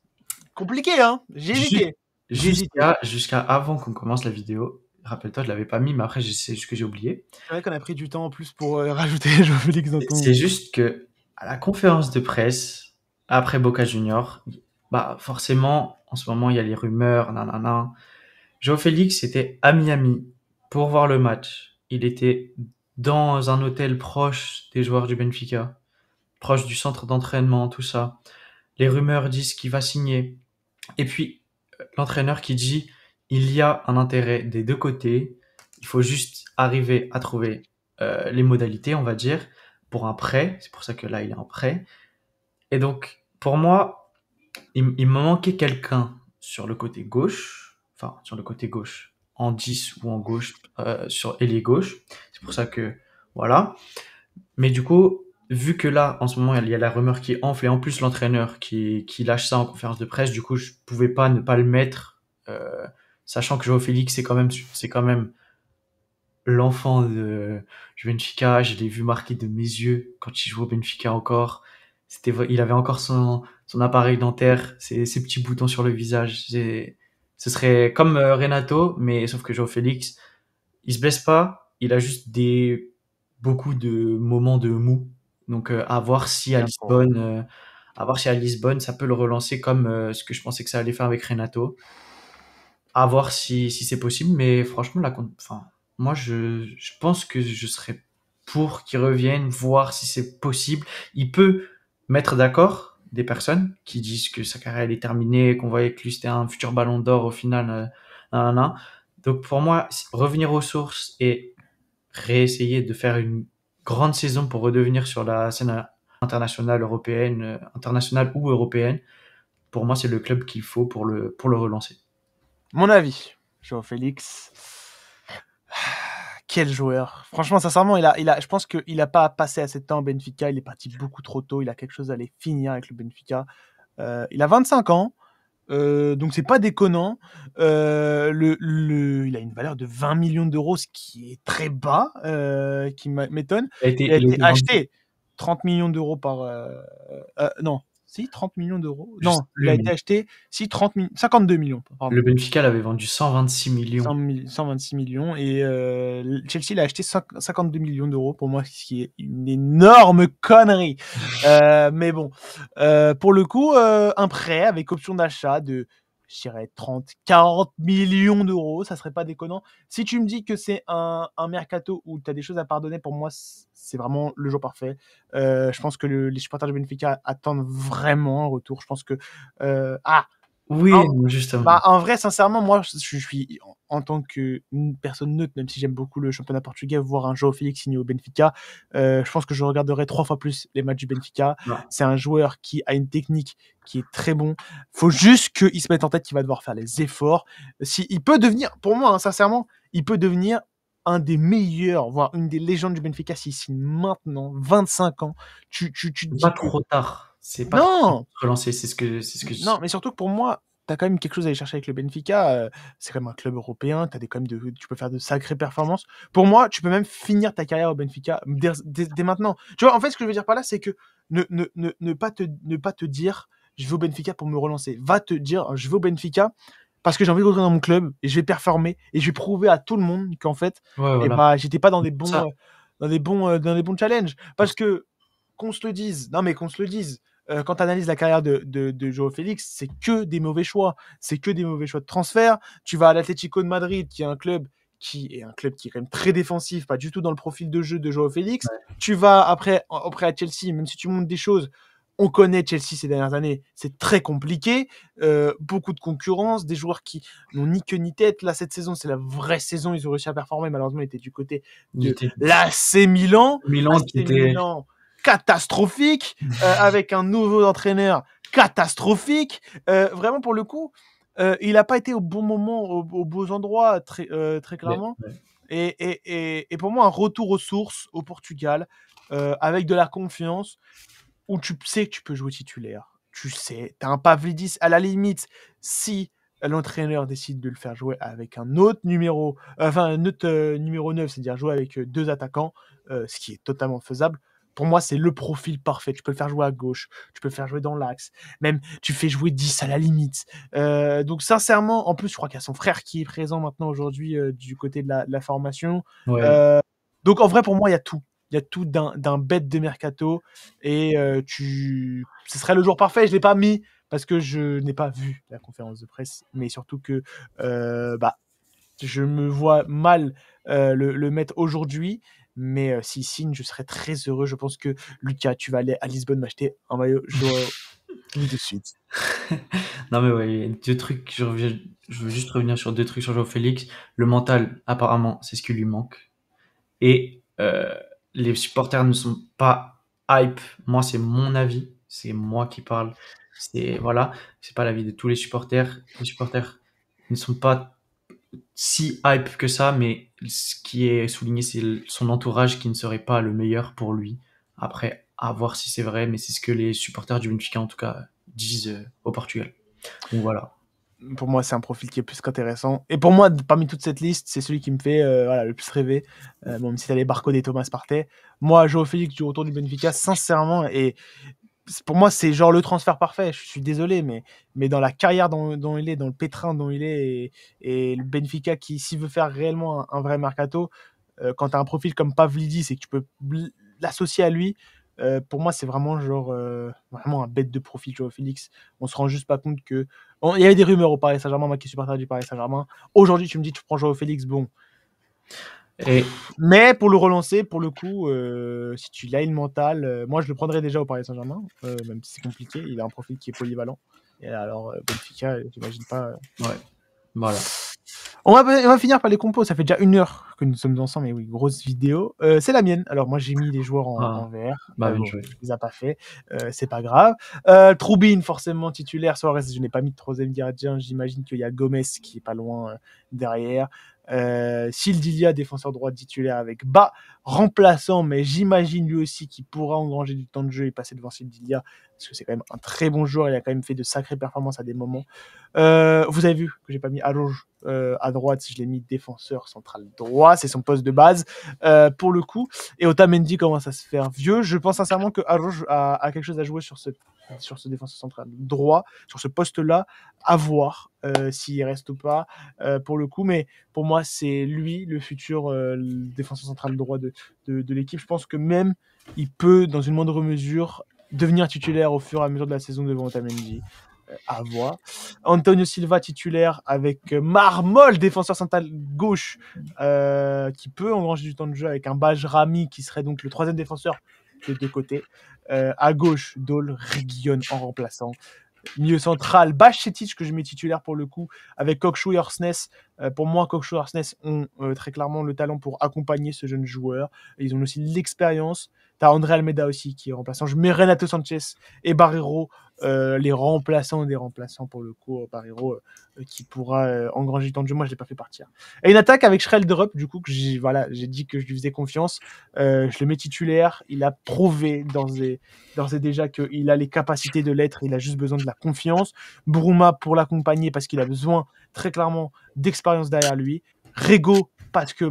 Compliqué, hein? J'ai Ju- hésité. J'ai hésité. Jusqu'à avant qu'on commence la vidéo, rappelle-toi, je l'avais pas mis, mais après, c'est juste que j'ai oublié. C'est vrai qu'on a pris du temps en plus pour rajouter João Félix dans ton. C'est juste que à la conférence de presse après Boca Junior, bah forcément, en ce moment, il y a les rumeurs, nanana. Joao Félix était à Miami pour voir le match. Il était dans un hôtel proche des joueurs du Benfica, proche du centre d'entraînement, tout ça. Les rumeurs disent qu'il va signer. Et puis, l'entraîneur qui dit, il y a un intérêt des deux côtés. Il faut juste arriver à trouver les modalités, on va dire, pour un prêt. C'est pour ça que là, il est en prêt. Et donc, pour moi, il me manquait quelqu'un sur le côté gauche, enfin, sur le côté gauche, en 10 ou en gauche, sur ailier gauche. C'est pour ça que, voilà. Mais du coup, vu que là, en ce moment, il y a la rumeur qui enfle et en plus l'entraîneur qui lâche ça en conférence de presse, du coup, je pouvais pas ne pas le mettre, sachant que Joao Félix, c'est quand même l'enfant du Benfica. Je l'ai vu marquer de mes yeux quand il jouait au Benfica encore. Il avait encore son appareil dentaire, ses petits boutons sur le visage. Ce serait comme Renato, mais sauf que Joao Félix, il se blesse pas, il a juste beaucoup de moments de mou. Donc Bien pour. À voir si à Lisbonne ça peut le relancer comme ce que je pensais que ça allait faire avec Renato. À voir si c'est possible, mais franchement enfin moi je pense que je serais pour qu'il revienne, voir si c'est possible. Il peut mettre d'accord des personnes qui disent que sa carrière elle est terminée, qu'on voyait que lui c'était un futur ballon d'or au final. Nanana. Donc pour moi, revenir aux sources et réessayer de faire une grande saison pour redevenir sur la scène internationale européenne, internationale ou européenne, pour moi c'est le club qu'il faut pour le relancer. Mon avis, Joao Félix. Quel joueur. Franchement, sincèrement, je pense qu'il n'a pas passé assez de temps au Benfica. Il est parti beaucoup trop tôt. Il a quelque chose à aller finir avec le Benfica. Il a 25 ans. Donc c'est pas déconnant. Il a une valeur de 20 millions d'euros, ce qui est très bas, qui m'étonne. Il a Il a été été vendu. acheté 30 millions d'euros par... non, si, 30 millions d'euros. Je sais Non, il plus, a mais été acheté, si, 52 millions, pardon. le Benfica l'avait vendu 126 millions. 126 millions et Chelsea l'a acheté 52 millions d'euros pour moi, ce qui est une énorme connerie. Mais bon, pour le coup, un prêt avec option d'achat de, je dirais, 30-40 millions d'euros, ça serait pas déconnant. Si tu me dis que c'est un mercato où tu as des choses à pardonner, pour moi, c'est vraiment le jour parfait. Je pense que les supporters du Benfica attendent vraiment un retour. Je pense que... Oui, en, justement. en vrai, sincèrement, moi, je suis en tant qu'une personne neutre, même si j'aime beaucoup le championnat portugais, voir un Joao Félix signé au Benfica, je pense que je regarderai 3 fois plus les matchs du Benfica. Non. C'est un joueur qui a une technique qui est très bon. Faut juste qu'il se mette en tête qu'il va devoir faire les efforts. Il peut devenir, pour moi, sincèrement, il peut devenir un des meilleurs, voire une des légendes du Benfica s'il signe maintenant, 25 ans. Tu te C'est pas dis que trop tard. C'est pas trop tard non, pour se relancer. C'est ce que non, mais surtout que pour moi, tu as quand même quelque chose à aller chercher avec le Benfica. C'est quand même un club européen. Tu peux faire de sacrées performances. Pour moi, tu peux même finir ta carrière au Benfica dès maintenant. Tu vois, en fait, ce que je veux dire par là, c'est que ne pas te dire je vais au Benfica pour me relancer. Va te dire je vais au Benfica parce que j'ai envie de rentrer dans mon club et je vais performer et je vais prouver à tout le monde qu'en fait, Ouais, eh voilà. bah, j'étais pas dans des Ça, bons, challenges. pour Parce que qu'on se le dise, non mais qu'on se le dise, quand tu analyses la carrière de Joao Félix, c'est que des mauvais choix. C'est que des mauvais choix de transfert. Tu vas à l'Atlético de Madrid, qui est un club qui est quand même très défensif, pas du tout dans le profil de jeu de Joao Félix. ouais. Tu vas après à Chelsea, même si tu montes des choses, on connaît Chelsea ces dernières années, c'est très compliqué. Beaucoup de concurrence, des joueurs qui n'ont ni queue ni tête. Là, cette saison, c'est la vraie saison. Ils ont réussi à performer. Malheureusement, ils étaient du côté Il de était l'AC Milan. Milan qui AC était. Milan, catastrophique, avec un nouveau entraîneur catastrophique. Vraiment, pour le coup, il n'a pas été au bon moment, aux beaux endroits, très clairement. Ouais. Et pour moi, un retour aux sources au Portugal, avec de la confiance, où tu sais que tu peux jouer titulaire. Tu sais, tu as un Pavlidis, à la limite, si l'entraîneur décide de le faire jouer avec un autre numéro, numéro 9, c'est-à-dire jouer avec 2 attaquants, ce qui est totalement faisable. Pour moi, c'est le profil parfait. Tu peux le faire jouer à gauche, tu peux le faire jouer dans l'axe, même tu fais jouer 10 à la limite. Donc sincèrement, en plus, je crois qu'il y a son frère qui est présent maintenant aujourd'hui du côté de la formation. Ouais. Euh, donc en vrai, pour moi, il y a tout. Il y a tout d'un bête de mercato et ce serait le jour parfait. Je l'ai pas mis parce que je n'ai pas vu la conférence de presse, mais surtout que je me vois mal le mettre aujourd'hui. Mais s'il signe, je serais très heureux. Je pense que Lucas, tu vas aller à Lisbonne m'acheter un maillot Joao tout de suite. Non mais ouais, deux trucs, je veux juste revenir sur deux trucs sur Joao Félix. Le mental, apparemment, c'est ce qui lui manque. Et les supporters ne sont pas hype. Moi, c'est mon avis. C'est moi qui parle. Voilà, c'est pas l'avis de tous les supporters. Les supporters ne sont pas si hype que ça, mais ce qui est souligné, c'est son entourage qui ne serait pas le meilleur pour lui. Après, à voir si c'est vrai, mais c'est ce que les supporters du Benfica, en tout cas, disent au Portugal. Donc voilà. Pour moi, c'est un profil qui est plus qu'intéressant. Et pour moi, parmi toute cette liste, c'est celui qui me fait le plus rêver. Bon, même si les Barco et Thomas partaient. Moi, Joao Félix du retour du Benfica, sincèrement, et pour moi, c'est genre le transfert parfait. Je suis désolé, mais dans la carrière dont il est, dans le pétrin dont il est, et le Benfica qui, s'il veut faire réellement un vrai mercato, quand tu as un profil comme Pavlidis et que tu peux l'associer à lui, pour moi, c'est vraiment vraiment un bête de profil, Joao Félix. On se rend juste pas compte que. Il y avait des rumeurs au Paris Saint-Germain, moi qui suis supporter du Paris Saint-Germain. Aujourd'hui, tu me dis, tu prends Joao Félix, bon. Et Mais pour le relancer, pour le coup, si tu l'as le mental, moi je le prendrais déjà au Paris Saint-Germain, même si c'est compliqué. Il a un profil qui est polyvalent. Et alors, Benfica, j'imagine pas. ouais, voilà. On va finir par les compos. Ça fait déjà 1 heure que nous sommes ensemble. Mais oui, grosse vidéo. C'est la mienne. Alors, moi, j'ai mis les joueurs en vert. Bah, bien Bon, joué. tu les as pas fait. C'est pas grave. Troubine, forcément titulaire. Suarez, je n'ai pas mis de troisième gardien. J'imagine qu'il y a Gomez qui est pas loin derrière. Sildilia, défenseur droit titulaire avec Bas, remplaçant, mais j'imagine lui aussi qu'il pourra engranger du temps de jeu et passer devant Sildilia, parce que c'est quand même un très bon joueur. Il a quand même fait de sacrées performances à des moments. Vous avez vu que j'ai pas mis Arouge à droite, je l'ai mis défenseur central droit, c'est son poste de base pour le coup. Et Otamendi commence à se faire vieux. Je pense sincèrement que Arouge a quelque chose à jouer sur ce défenseur central droit, sur ce poste-là, à voir s'il reste ou pas pour le coup. Mais pour moi, c'est lui le futur défenseur central droit de l'équipe. Je pense que même il peut, dans une moindre mesure, devenir titulaire au fur et à mesure de la saison devant Otamendi. À voir. Antonio Silva titulaire avec Marmol, défenseur central gauche, qui peut engranger du temps de jeu avec un Bajrami qui serait donc le troisième défenseur des deux côtés. À gauche, Dole, Reguilon en remplaçant. Milieu central, Bajcetic que je mets titulaire pour le coup, avec Kokshu et Orsnes. Pour moi, Kokshu et Orsnes ont très clairement le talent pour accompagner ce jeune joueur. Ils ont aussi l'expérience. T'as André Almeida aussi qui est remplaçant. Je mets Renato Sanchez et Barreiro, les remplaçants des remplaçants pour le coup. Barreiro qui pourra engranger du temps de jeu. Moi, je l'ai pas fait partir. Et une attaque avec Schreldrup, du coup, que j'ai dit que je lui faisais confiance. Je le mets titulaire. Il a prouvé d'ores et déjà qu'il a les capacités de l'être. Il a juste besoin de la confiance. Bruma pour l'accompagner parce qu'il a besoin très clairement d'expérience derrière lui. Rego parce que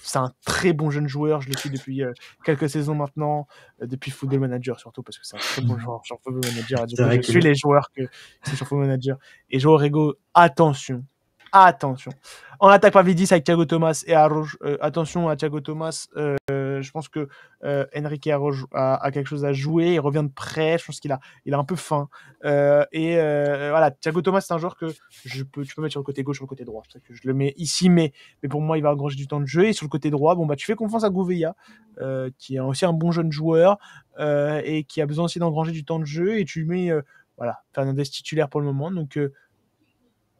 c'est un très bon jeune joueur, je le suis depuis quelques saisons maintenant, depuis Football Manager surtout parce que c'est un très bon joueur sur Football Manager. Et du coup, je suis les joueurs que c'est sur Football Manager. Et Joao Rego, attention. En attaque Pavlidis avec Thiago Thomas et Arouge. Attention à Thiago Thomas. Je pense que Enrique Arouge a quelque chose à jouer. Il revient de près. Je pense qu'il a un peu faim. Voilà, Thiago Thomas, c'est un joueur que tu peux mettre sur le côté gauche, sur le côté droit. C'est que je le mets ici, mais pour moi, il va engranger du temps de jeu. Et sur le côté droit, tu fais confiance à Gouveia, qui est aussi un bon jeune joueur et qui a besoin aussi d'engranger du temps de jeu. Et tu mets Fernandez titulaire pour le moment. Donc,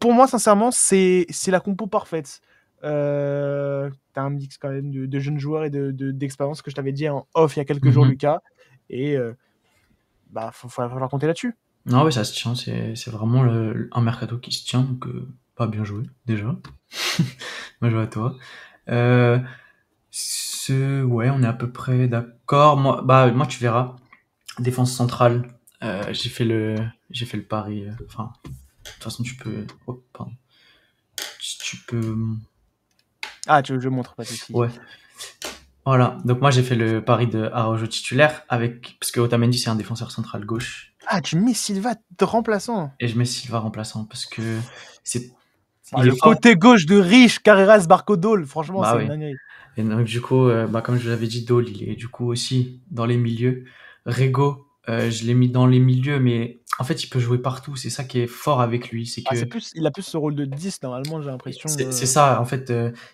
pour moi, sincèrement, c'est la compo parfaite. T'as un mix quand même de jeunes joueurs et d'expérience que je t'avais dit en off il y a quelques jours, Lucas. Et faut falloir compter là-dessus. Non, mais ça se tient. C'est vraiment un mercato qui se tient. Donc, pas bien joué, déjà. Bien joué à toi. Ouais, on est à peu près d'accord. Moi, tu verras. Défense centrale. J'ai fait le pari. Enfin, de toute façon, tu peux. Oh, pardon. Tu peux. Ah, tu veux que je montre pas ici. Ouais. Voilà. Donc moi, j'ai fait le pari de Araujo titulaire parce que Otamendi, c'est un défenseur central gauche. Ah, tu mets Silva de remplaçant. Et je mets Silva remplaçant parce que il est fort. Côté gauche de Rich, Carreras, Barco, Dole. Franchement, c'est une dinguerie. Et donc, du coup, comme je vous l'avais dit, Dole, il est du coup aussi dans les milieux. Rego, Je l'ai mis dans les milieux, mais en fait, il peut jouer partout. C'est ça qui est fort avec lui, c'est Ah, que il a plus ce rôle de 10 normalement, j'ai l'impression. c'est ça. En fait,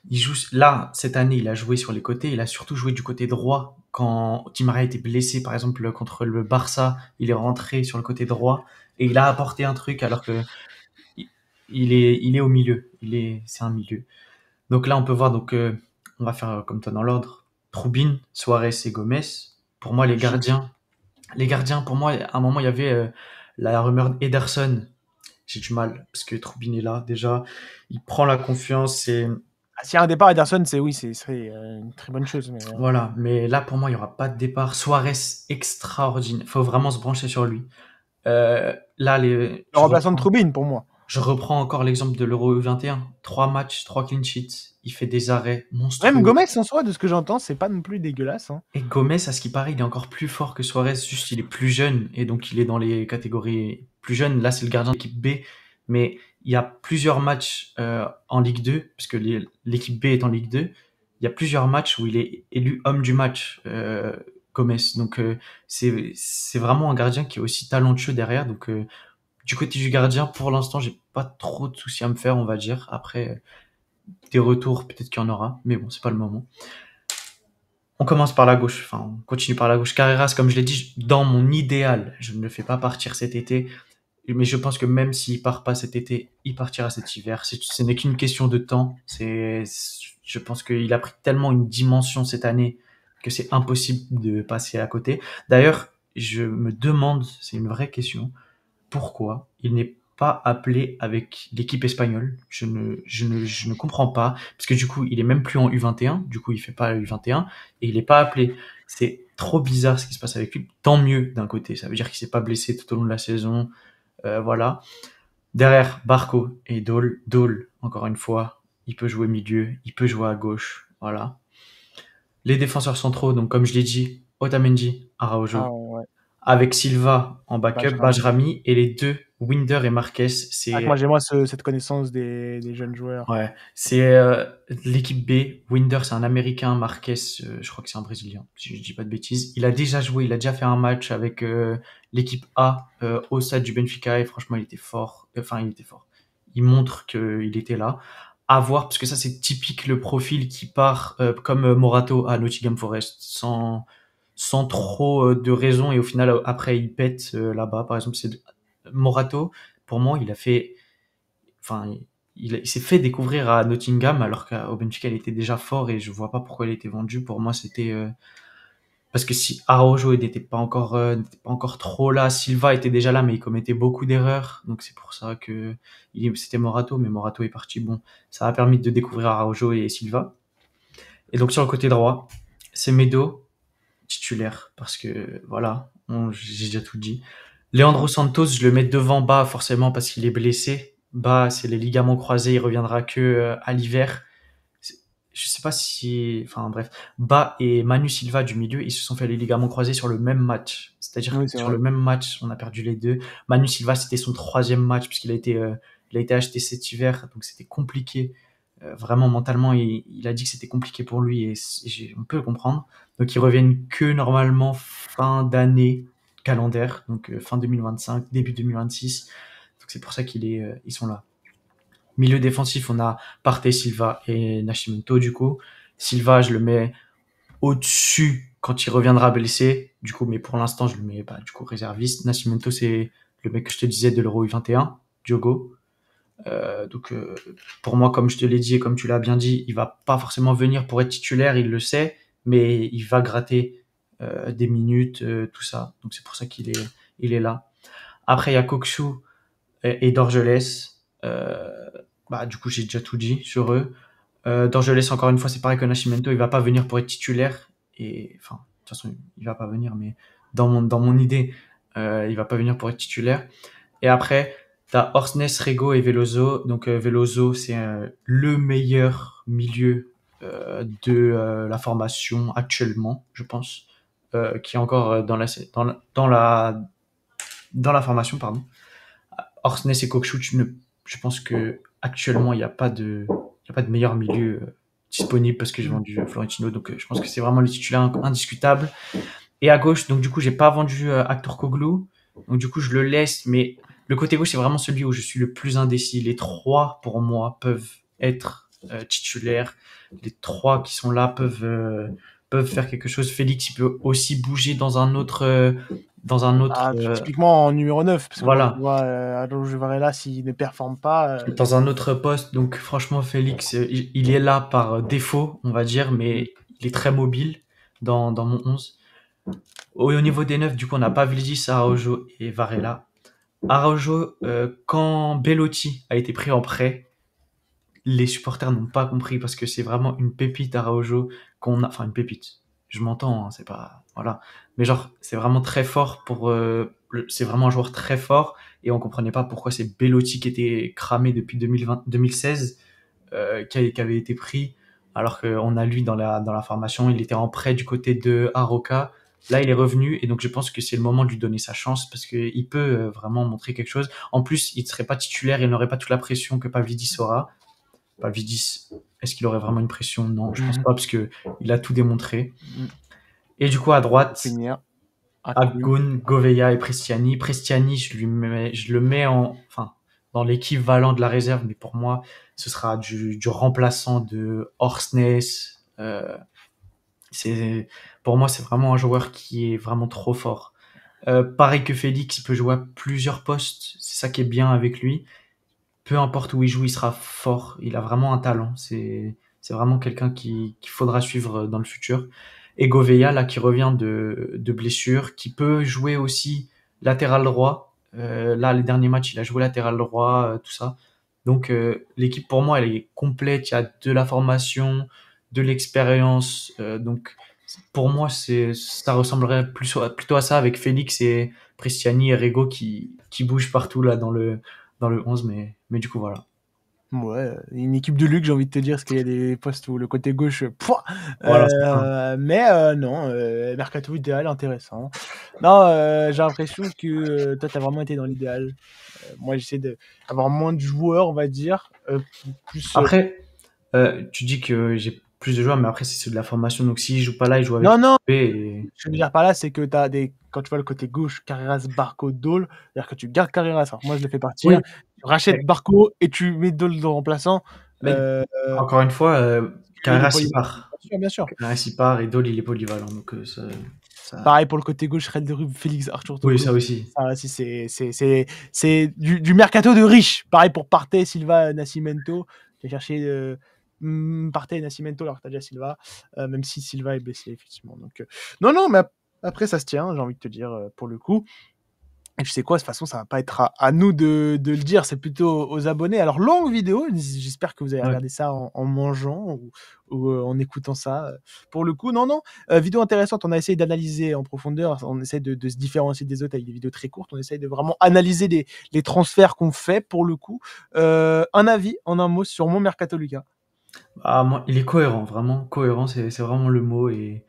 il joue là cette année, il a joué sur les côtés. Il a surtout joué du côté droit quand Di Maria était blessé, par exemple contre le Barça. Il est rentré sur le côté droit et il a apporté un truc alors que il est au milieu. C'est un milieu. Donc là, on peut voir. Donc, on va faire comme toi dans l'ordre. Troubine, Suarez et Gomez. Pour moi, Logique. les gardiens, pour moi, à un moment, il y avait la rumeur Ederson. J'ai du mal parce que Troubine est là déjà. Il prend la confiance et Ah, s'il y a un départ, Ederson, oui, ce serait une très bonne chose. Mais, voilà. Mais là, pour moi, il y aura pas de départ. Suarez extraordinaire. Faut vraiment se brancher sur lui. Là, le remplaçant de Trubin pour moi. je reprends encore l'exemple de l'Euro 21. 3 matchs, 3 clean sheets. Il fait des arrêts Même monstrueux. Gomez, en soi, de ce que j'entends, c'est pas non plus dégueulasse. Hein. Et Gomez, à ce qui paraît, il est encore plus fort que Suarez, juste il est plus jeune, et donc il est dans les catégories plus jeunes. Là, c'est le gardien de l'équipe B, mais il y a plusieurs matchs en Ligue 2, parce que l'équipe B est en Ligue 2, il y a plusieurs matchs où il est élu homme du match, Gomez. Donc c'est vraiment un gardien qui est aussi talentueux derrière. Donc du côté du gardien, pour l'instant, j'ai pas trop de soucis à me faire, on va dire. Après, des retours, peut-être qu'il y en aura, mais bon, c'est pas le moment. On commence par la gauche, enfin, on continue par la gauche. Carreras, comme je l'ai dit, dans mon idéal, je ne le fais pas partir cet été, mais je pense que même s'il part pas cet été, il partira cet hiver. Ce n'est qu'une question de temps. Je pense qu'il a pris tellement une dimension cette année que c'est impossible de passer à côté. D'ailleurs, je me demande, c'est une vraie question, pourquoi il n'est pas appelé avec l'équipe espagnole. Je ne comprends pas, parce que du coup, il est même plus en U21, du coup, il fait pas U21, et il n'est pas appelé. C'est trop bizarre ce qui se passe avec lui. Tant mieux d'un côté, ça veut dire qu'il s'est pas blessé tout au long de la saison, voilà. Derrière, Barco et Dole. Dole, encore une fois, il peut jouer milieu, il peut jouer à gauche, voilà. Les défenseurs centraux, donc comme je l'ai dit, Otamendi, Ah, Araujo, ouais. avec Silva en backup, Bajrami. Bajrami, et les deux, Winder et Marquez, Ah, moi, j'ai cette connaissance des jeunes joueurs. c'est l'équipe B. Winder, c'est un Américain, Marquez, je crois que c'est un Brésilien, si je dis pas de bêtises. Il a déjà joué, il a déjà fait un match avec l'équipe A au stade du Benfica, et franchement, il était fort. Enfin, il était fort. Il montre qu'il était là. À voir, parce que ça, c'est typique le profil qui part comme Morato à Nottingham Forest, sans trop de raison, et au final, après, il pète là-bas. Par exemple, c'est Morato, pour moi, il a fait, enfin, il s'est fait découvrir à Nottingham alors qu'au Benfica, il était déjà fort et je vois pas pourquoi il était vendu. Pour moi, c'était parce que si Araujo n'était pas encore trop là, Silva était déjà là, mais il commettait beaucoup d'erreurs. Donc c'est pour ça que c'était Morato, mais Morato est parti. Bon, ça a permis de découvrir Araujo et Silva. Et donc sur le côté droit, c'est Medo titulaire parce que voilà, j'ai déjà tout dit. Leandro Santos, je le mets devant Bas forcément parce qu'il est blessé. Bas, c'est les ligaments croisés, il reviendra que à l'hiver. Je sais pas si, enfin bref, Bas et Manu Silva du milieu, ils se sont fait les ligaments croisés sur le même match. C'est-à-dire que Oui, c'est sur vrai. le même match, on a perdu les deux. Manu Silva, c'était son troisième match puisqu'il a été acheté cet hiver, donc c'était compliqué. Vraiment mentalement, il a dit que c'était compliqué pour lui et on peut le comprendre. Donc ils reviennent que normalement fin d'année calendaire, donc fin 2025, début 2026. Donc c'est pour ça ils sont là. Milieu défensif, on a Partey, Silva et Nascimento du coup. Silva, je le mets au-dessus quand il reviendra blessé. Du coup, mais pour l'instant, je le mets du coup réserviste. Nascimento, c'est le mec que je te disais de l'Euro U21, Diogo. Donc pour moi, comme je te l'ai dit et comme tu l'as bien dit, il va pas forcément venir pour être titulaire, il le sait, mais il va gratter des minutes, tout ça. Donc c'est pour ça il est là. Après, il y a Kokshu et Dorgelès. Du coup, j'ai déjà tout dit sur eux. Dorgelès, encore une fois, c'est pareil que Nascimento, il va pas venir pour être titulaire. Et enfin, de toute façon, il va pas venir, mais dans mon idée, il va pas venir pour être titulaire. Et après, t'as Orsnes, Rego et Veloso. Donc Veloso, c'est le meilleur milieu de la formation actuellement, je pense, qui est encore dans la formation, pardon. Orsnes et Kokshu, je pense que actuellement il y a pas de meilleur milieu disponible parce que j'ai Mm. vendu Florentino. Donc je pense que c'est vraiment le titulaire indiscutable. Et à gauche, donc du coup, j'ai pas vendu Aktürkoğlu. Donc du coup, je le laisse. Mais le côté gauche, c'est vraiment celui où je suis le plus indécis. Les trois, pour moi, peuvent être titulaires. Les trois qui sont là peuvent faire quelque chose. Félix, il peut aussi bouger dans un autre, Typiquement en numéro 9, parce que quand tu voilà, vois Alonso Varela, s'il ne performe pas, dans un autre poste. Donc franchement, Félix, il est là par défaut, on va dire, mais il est très mobile dans mon 11. Au niveau des neufs, du coup, on n'a pas Vildis, Araujo et Varela. Araujo, quand Bellotti a été pris en prêt, les supporters n'ont pas compris parce que c'est vraiment une pépite Araujo qu'on a, enfin une pépite. Je m'entends, hein, c'est pas, voilà. Mais genre, c'est vraiment très fort c'est vraiment un joueur très fort et on comprenait pas pourquoi c'est Bellotti qui était cramé depuis 2016, qui avait été pris alors qu'on a lui dans la formation, il était en prêt du côté de Aroca. Là, il est revenu et donc je pense que c'est le moment de lui donner sa chance parce qu'il peut vraiment montrer quelque chose. En plus, il ne serait pas titulaire, il n'aurait pas toute la pression que Pavlidis aura. Pavlidis, est-ce qu'il aurait vraiment une pression? Non, je pense pas parce que il a tout démontré. Et du coup, à pour droite, finir, Akun. Agun, Govea et Prestiani. Prestiani, je le mets dans l'équivalent de la réserve, mais pour moi, ce sera du remplaçant de Orsnes. Euh, pour moi, c'est vraiment un joueur qui est vraiment trop fort. Pareil que Félix, il peut jouer à plusieurs postes. C'est ça qui est bien avec lui. Peu importe où il joue, il sera fort. Il a vraiment un talent. C'est vraiment quelqu'un qu'il faudra suivre dans le futur. Et Govea, là, qui revient de blessure, qui peut jouer aussi latéral droit. Là, les derniers matchs, il a joué latéral droit, tout ça. Donc, l'équipe, pour moi, elle est complète. Il y a de la formation, de l'expérience. Donc, pour moi, ça ressemblerait plutôt à ça avec Félix et Prestiani et Rego qui bougent partout là dans le 11, mais du coup, voilà. Ouais, une équipe de luxe, j'ai envie de te dire, parce qu'il y a des postes où le côté gauche, pouah, Voilà, c'est ça. mais non, mercato idéal, intéressant. Non, j'ai l'impression que toi, tu as vraiment été dans l'idéal. Moi, j'essaie d'avoir moins de joueurs, on va dire, plus. Après, tu dis que j'ai plus de joueurs, mais après, c'est de la formation. Donc, s'il joue pas là, il joue avec Non, non, B et. ce que je veux dire par là, c'est que quand tu vois le côté gauche, Carreras, Barco, Dole, c'est-à-dire que tu gardes Carreras. Alors, moi, je le fais partir, Oui, tu rachètes mais, Barco et tu mets Dole de remplaçant. mais Euh, encore une fois, il est Carreras il polyvalent. part. Bien sûr, bien sûr. Carreras il part et Dole il est polyvalent. Donc, Pareil pour le côté gauche, Relderub, Félix, Arthur oui, Toglu. ça aussi. Ça aussi, c'est du mercato de riche. Pareil pour Partey, Silva, Nascimento. J'ai cherché Partey et Nascimento alors que t'as déjà Silva, même si Silva est blessé, effectivement. Donc, non, non, mais après, ça se tient, j'ai envie de te dire, pour le coup. Et tu sais quoi, de toute façon, ça va pas être à nous de le dire, c'est plutôt aux abonnés. Alors, longue vidéo, j'espère que vous allez Ouais. regarder ça en mangeant ou en écoutant ça. Pour le coup, non, non, vidéo intéressante, on a essayé d'analyser en profondeur, on essaie de se différencier des autres avec des vidéos très courtes, on essaye de vraiment analyser les transferts qu'on fait, pour le coup. Un avis, en un mot, sur mon Mercato Lucas. Ah, moi, il est cohérent, vraiment cohérent, c'est vraiment le mot. Et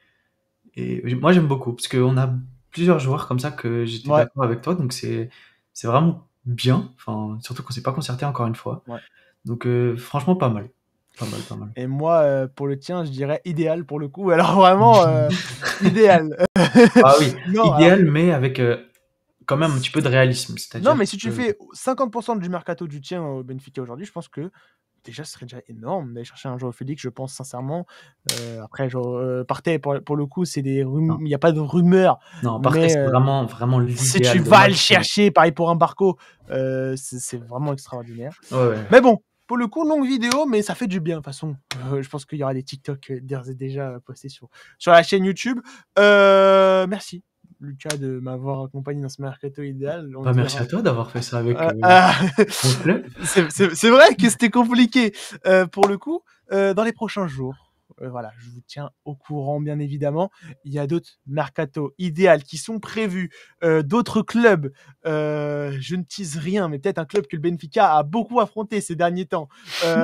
moi, j'aime beaucoup parce qu'on a plusieurs joueurs comme ça que j'étais Ouais, d'accord avec toi. Donc, c'est vraiment bien. Enfin, surtout qu'on s'est pas concerté encore une fois. ouais. Donc, franchement, pas mal. Pas mal, pas mal. Et moi, pour le tien, je dirais idéal pour le coup. Alors vraiment, idéal. Ah oui, Non, alors idéal, mais avec quand même un petit peu de réalisme. non, C'est-à-dire mais si tu que, fais 50% du mercato du tien au Benfica aujourd'hui, je pense que déjà, ce serait déjà énorme d'aller chercher un joueur Félix, je pense sincèrement. Après, genre, Partey, pour le coup, c'est non, il n'y a pas de rumeurs, non, Partey, mais c'est vraiment, vraiment si tu l'idéal. Le vas le maximum. chercher, pareil pour un Barco, c'est vraiment extraordinaire. Ouais, ouais. Mais bon, pour le coup, longue vidéo, mais ça fait du bien de toute façon. Je pense qu'il y aura des TikTok d'ores et déjà postés sur la chaîne YouTube. Merci, Lucas, de m'avoir accompagné dans ce mercato idéal. On Bah, se merci verra. à toi d'avoir fait ça avec Ah, mon club. c'est vrai que c'était compliqué. Pour le coup, dans les prochains jours, voilà, je vous tiens au courant, bien évidemment. Il y a d'autres mercato idéal qui sont prévus, d'autres clubs. Je ne tease rien, mais peut-être un club que le Benfica a beaucoup affronté ces derniers temps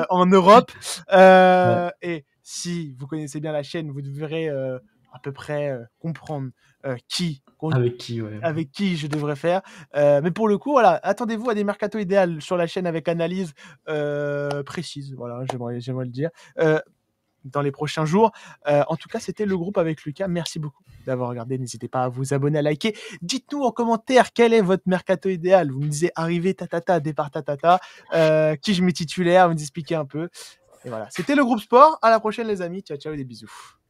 en Europe. Ouais. Et si vous connaissez bien la chaîne, vous devrez à peu près comprendre Avec qui, ouais. avec qui je devrais faire. Mais pour le coup, voilà, attendez-vous à des mercato idéal sur la chaîne avec analyse précise. Voilà, j'aimerais le dire. dans les prochains jours. En tout cas, c'était le groupe avec Lucas. Merci beaucoup d'avoir regardé. N'hésitez pas à vous abonner, à liker. Dites-nous en commentaire quel est votre mercato idéal. Vous me disiez arrivée, tatata, départ, tatata. Qui je mets titulaire, vous nous expliquez un peu. Et voilà, c'était le groupe sport. À la prochaine, les amis. Ciao, ciao et des bisous.